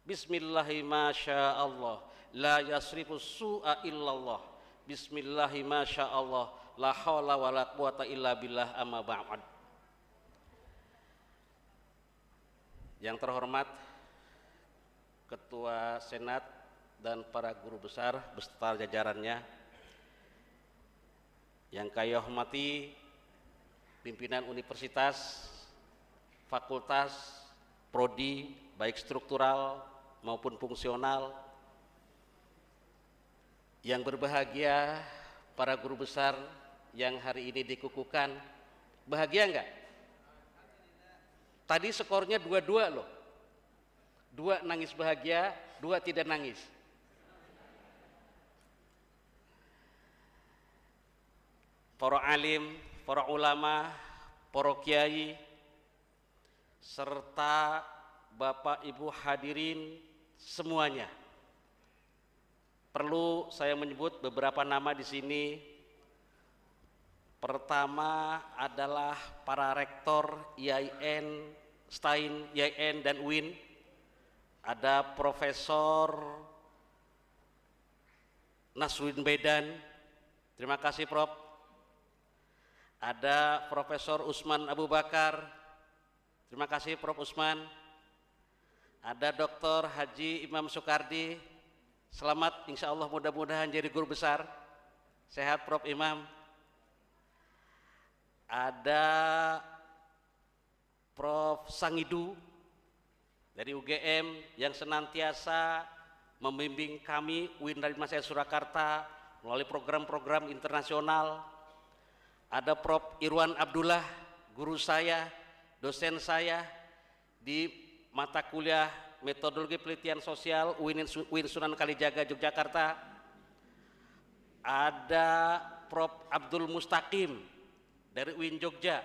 Bismillahi ma sya'allah la yasrifus su'a illallah. Bismillahi ma sya'allah la hawla wa la quwata illa billah amma ba'd. Yang terhormat Ketua Senat dan para guru besar beserta jajarannya, yang kaya hormati pimpinan universitas, fakultas, prodi, baik struktural maupun fungsional, yang berbahagia para guru besar yang hari ini dikukuhkan. Bahagia enggak? Tadi skornya 2-2 loh. 2 nangis bahagia, 2 tidak nangis. Para alim, para ulama, para kiai, serta Bapak Ibu hadirin semuanya. Perlu saya menyebut beberapa nama di sini. Pertama adalah para rektor IAIN, STAIN, IAIN dan UIN. Ada Profesor Nasruddin Bedan. Terima kasih Prof. Ada Profesor Usman Abu Bakar. Terima kasih Prof. Usman. Ada Dr. Haji Imam Soekardi. Selamat, insya Allah mudah-mudahan jadi guru besar. Sehat Prof. Imam. Ada Prof. Sangidu dari UGM yang senantiasa membimbing kami UIN Raden Mas Said Surakarta melalui program-program internasional. Ada Prof. Irwan Abdullah, guru saya, dosen saya di mata kuliah Metodologi Penelitian Sosial UIN Sunan Kalijaga, Yogyakarta. Ada Prof. Abdul Mustaqim dari UIN Jogja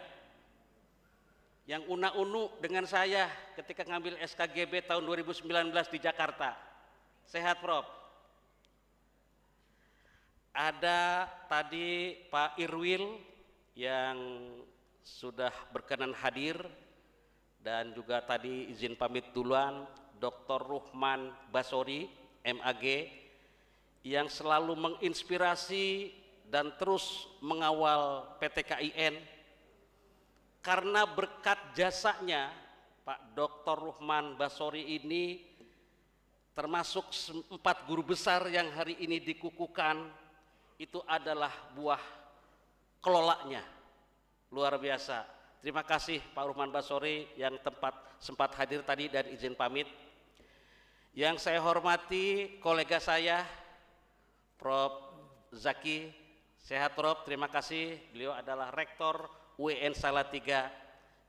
yang una-unu dengan saya ketika ngambil SKGB tahun 2019 di Jakarta. Sehat Prof. Ada tadi Pak Irwil yang sudah berkenan hadir, dan juga tadi izin pamit duluan Dr. Ruhman Basori MAG yang selalu menginspirasi dan terus mengawal PTKIN. Karena berkat jasanya Pak Dr. Ruhman Basori ini termasuk 4 guru besar yang hari ini dikukuhkan, itu adalah buah kelolanya. Luar biasa. Terima kasih Pak Ruhman Basori yang sempat hadir tadi dan izin pamit. Yang saya hormati kolega saya Prof. Zaki. Sehat Prof, terima kasih. Beliau adalah rektor UIN Salatiga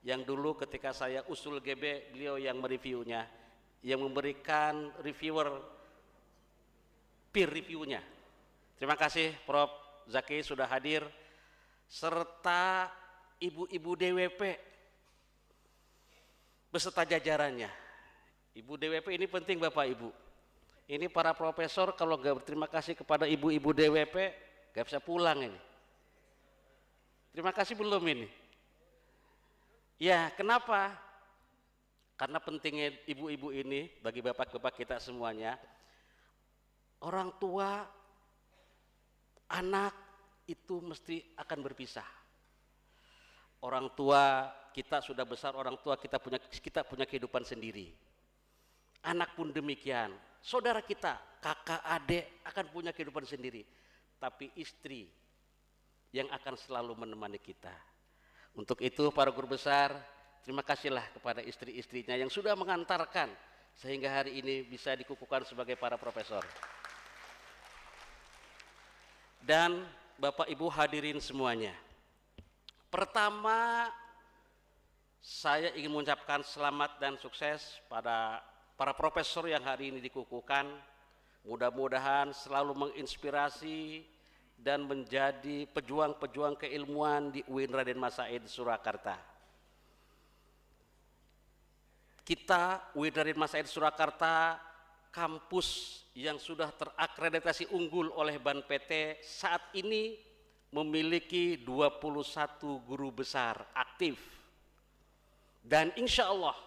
yang dulu ketika saya usul GB beliau yang mereviewnya, yang memberikan reviewer peer reviewnya. Terima kasih Prof. Zaki sudah hadir, serta ibu-ibu DWP beserta jajarannya. Ibu DWP ini penting Bapak Ibu. Ini para profesor kalau nggak berterima kasih kepada ibu-ibu DWP nggak bisa pulang ini. Terima kasih belum ini? Ya, kenapa? Karena pentingnya ibu-ibu ini bagi bapak-bapak kita semuanya. Orang tua anak itu mesti akan berpisah. Orang tua kita sudah besar, orang tua kita punya kehidupan sendiri. Anak pun demikian. Saudara kita, kakak, adik akan punya kehidupan sendiri. Tapi istri yang akan selalu menemani kita. Untuk itu para guru besar, terima kasihlah kepada istri-istrinya yang sudah mengantarkan sehingga hari ini bisa dikukuhkan sebagai para profesor. Dan Bapak Ibu hadirin semuanya, pertama saya ingin mengucapkan selamat dan sukses pada para profesor yang hari ini dikukuhkan. Mudah-mudahan selalu menginspirasi dan menjadi pejuang-pejuang keilmuan di UIN Raden Mas Said Surakarta. Kita UIN Raden Mas Said Surakarta, kampus yang sudah terakreditasi unggul oleh Ban PT, saat ini memiliki 21 guru besar aktif. Dan insya Allah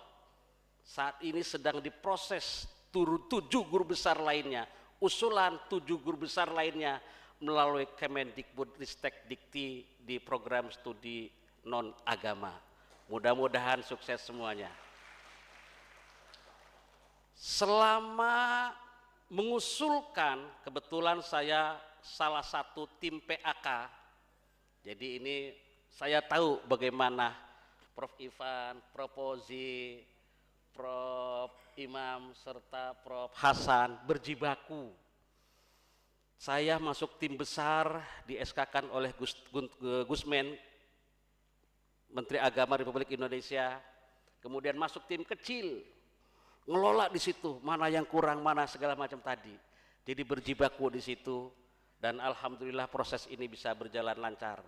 saat ini sedang diproses 7 guru besar lainnya, usulan 7 guru besar lainnya melalui Kemendikbudristek Dikti di program studi non-agama. Mudah-mudahan sukses semuanya. Selama mengusulkan, kebetulan saya salah satu tim PAK, jadi ini saya tahu bagaimana Prof. Ivan, Prof. Ozi, Prof. Imam, serta Prof. Hasan berjibaku. Saya masuk tim besar di SK-kan oleh Gusmen, Menteri Agama Republik Indonesia, kemudian masuk tim kecil, ngelola di situ, mana yang kurang, mana segala macam tadi. Jadi berjibaku di situ, dan alhamdulillah proses ini bisa berjalan lancar.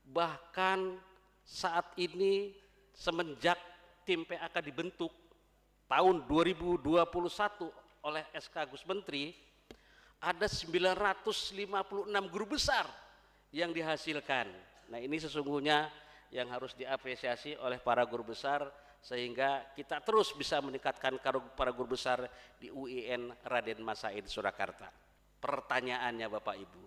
Bahkan saat ini semenjak tim PAK dibentuk tahun 2021 oleh SK Gus Menteri, ada 956 guru besar yang dihasilkan. Nah, ini sesungguhnya yang harus diapresiasi oleh para guru besar, sehingga kita terus bisa meningkatkan para guru besar di UIN Raden Mas Said Surakarta. Pertanyaannya Bapak Ibu,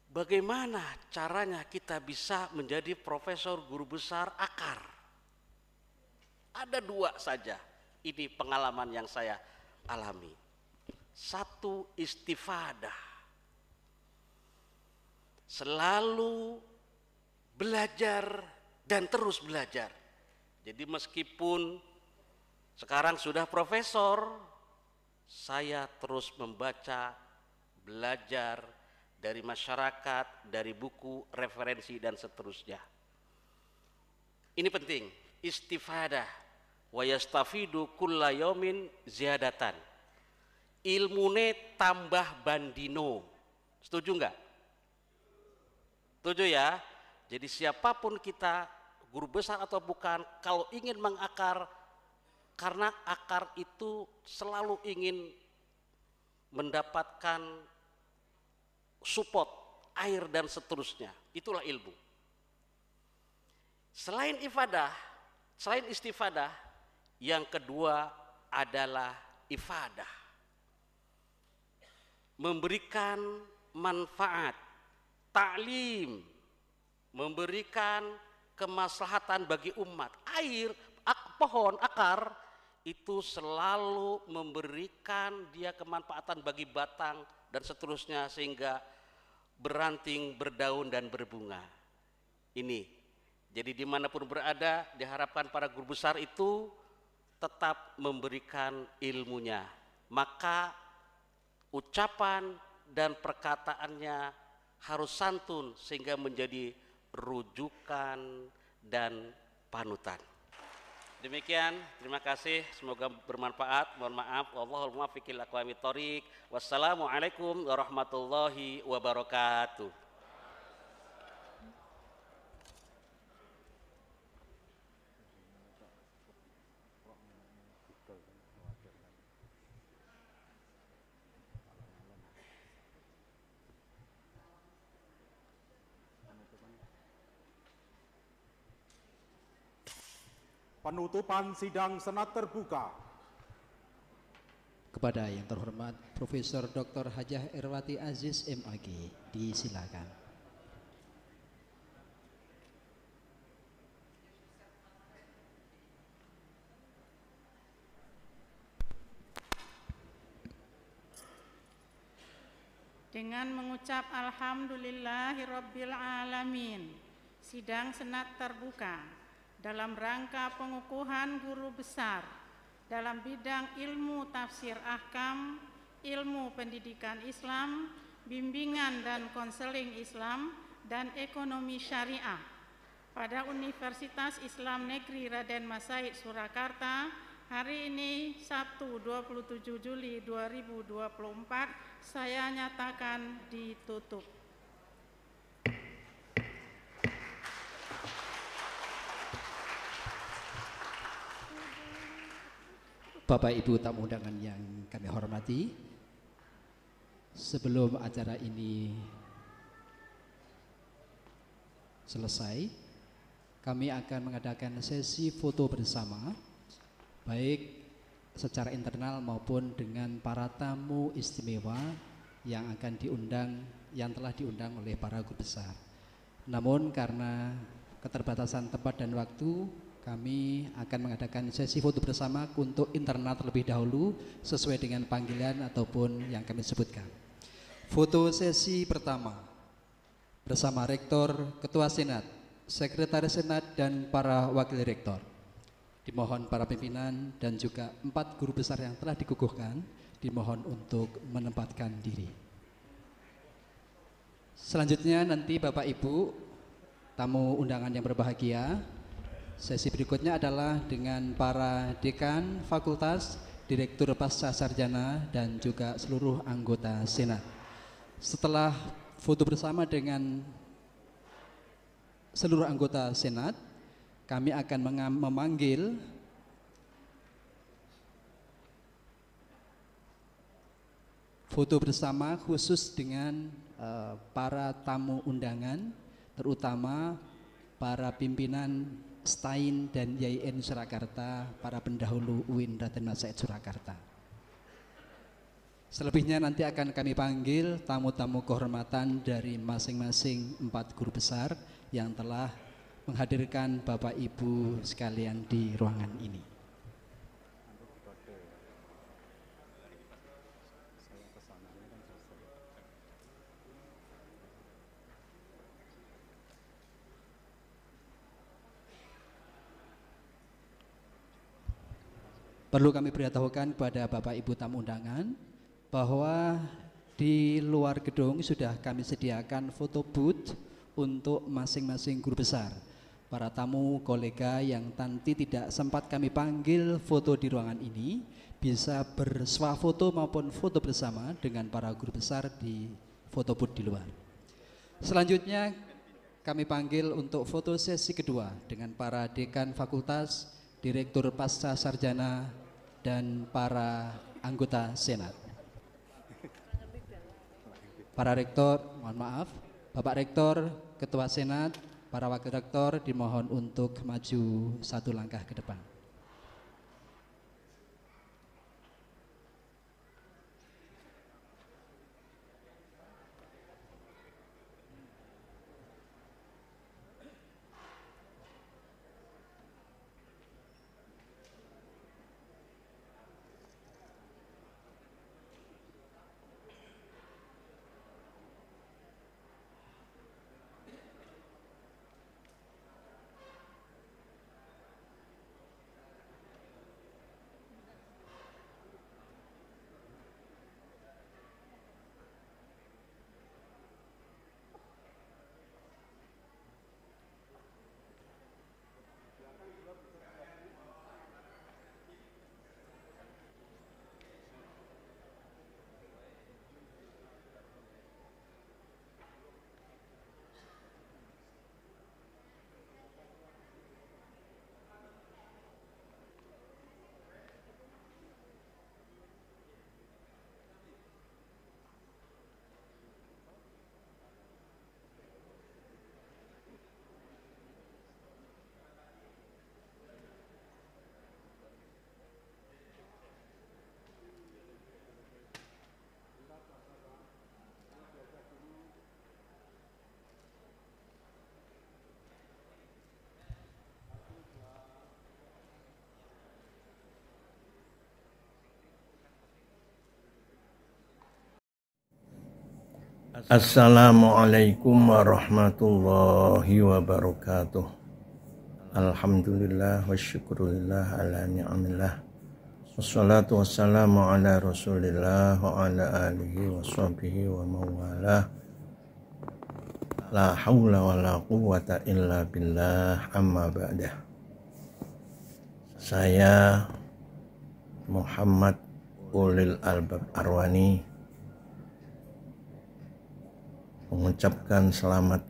bagaimana caranya kita bisa menjadi profesor guru besar akar? Ada 2 saja, ini pengalaman yang saya alami. 1, istifadah, selalu belajar dan terus belajar. Jadi meskipun sekarang sudah profesor, saya terus membaca, belajar dari masyarakat, dari buku, referensi dan seterusnya. Ini penting, istifadah, wa yastafidu kulla yaumin ziyadatan. Ilmune tambah bandino. Setuju enggak? Setuju ya? Jadi siapapun kita, guru besar atau bukan, kalau ingin mengakar, karena akar itu selalu ingin mendapatkan support, air dan seterusnya. Itulah ilmu. Selain istifadah, yang kedua adalah ifadah. Memberikan manfaat, ta'lim, memberikan kemaslahatan bagi umat. Air, pohon, akar itu selalu memberikan dia kemanfaatan bagi batang dan seterusnya, sehingga beranting, berdaun dan berbunga. Ini, jadi dimanapun berada, diharapkan para guru besar itu tetap memberikan ilmunya. Maka ucapan dan perkataannya harus santun sehingga menjadi rujukan dan panutan. Demikian, terima kasih, semoga bermanfaat. Mohon maaf, wallahul muwaffiq ila aqwamit thoriq. Wassalamualaikum warahmatullahi wabarakatuh. Penutupan sidang senat terbuka. Kepada yang terhormat Profesor Dr. Hajah Erwati Aziz MAG, disilakan. Dengan mengucap Alhamdulillahirabbil alamin, sidang Senat terbuka dalam rangka pengukuhan guru besar dalam bidang ilmu tafsir ahkam, ilmu pendidikan Islam, bimbingan dan konseling Islam, dan ekonomi syariah pada Universitas Islam Negeri Raden Mas Said Surakarta hari ini Sabtu 27 Juli 2024 saya nyatakan ditutup. Bapak Ibu tamu undangan yang kami hormati, sebelum acara ini selesai, kami akan mengadakan sesi foto bersama, baik secara internal maupun dengan para tamu istimewa yang akan diundang, yang telah diundang oleh para guru besar. Namun karena keterbatasan tempat dan waktu, kami akan mengadakan sesi foto bersama untuk internal terlebih dahulu sesuai dengan panggilan ataupun yang kami sebutkan. Foto sesi pertama bersama Rektor, Ketua Senat, Sekretaris Senat, dan para Wakil Rektor. Dimohon para pimpinan dan juga 4 guru besar yang telah dikukuhkan dimohon untuk menempatkan diri. Selanjutnya nanti Bapak Ibu tamu undangan yang berbahagia, sesi berikutnya adalah dengan para dekan fakultas, direktur pasca sarjana, dan juga seluruh anggota Senat. Setelah foto bersama dengan seluruh anggota Senat, kami akan memanggil foto bersama khusus dengan para tamu undangan, terutama para pimpinan STAIN dan YIN Surakarta, para pendahulu UIN Raden Mas Said Surakarta. Selebihnya nanti akan kami panggil tamu-tamu kehormatan dari masing-masing 4 guru besar yang telah menghadirkan Bapak Ibu sekalian di ruangan ini. Perlu kami beritahukan kepada Bapak Ibu tamu undangan bahwa di luar gedung sudah kami sediakan foto booth untuk masing-masing guru besar. Para tamu kolega yang nanti tidak sempat kami panggil foto di ruangan ini bisa bersuah foto maupun foto bersama dengan para guru besar di foto booth di luar. Selanjutnya kami panggil untuk foto sesi kedua dengan para dekan fakultas, direktur pasca sarjana, dan para anggota Senat. Para rektor, mohon maaf, Bapak Rektor, Ketua Senat, para wakil rektor dimohon untuk maju 1 langkah ke depan. Assalamualaikum warahmatullahi wabarakatuh. Alhamdulillah wa syukurillah ala ni'amillah. Wassalatu wassalamu ala rasulillah wa ala alihi wa sahbihi wa mawalah. La hawla wa la quwwata illa billah, amma ba'dah. Saya Muhammad Ulil Albab Arwani mengucapkan selamat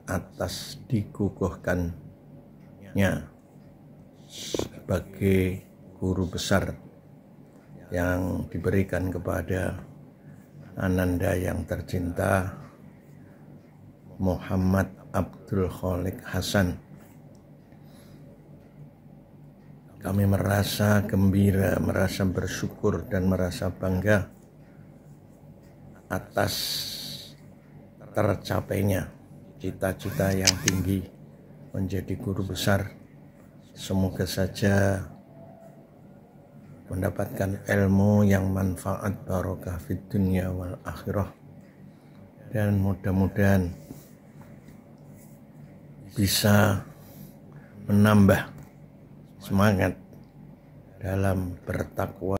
atas dikukuhkannya sebagai guru besar yang diberikan kepada ananda yang tercinta Muhammad Abdul Khaliq Hasan. Kami merasa gembira, merasa bersyukur dan merasa bangga atas tercapainya cita-cita yang tinggi menjadi guru besar. Semoga saja mendapatkan ilmu yang manfaat barokah fid dunya wal akhirah, dan mudah-mudahan bisa menambah semangat dalam bertakwa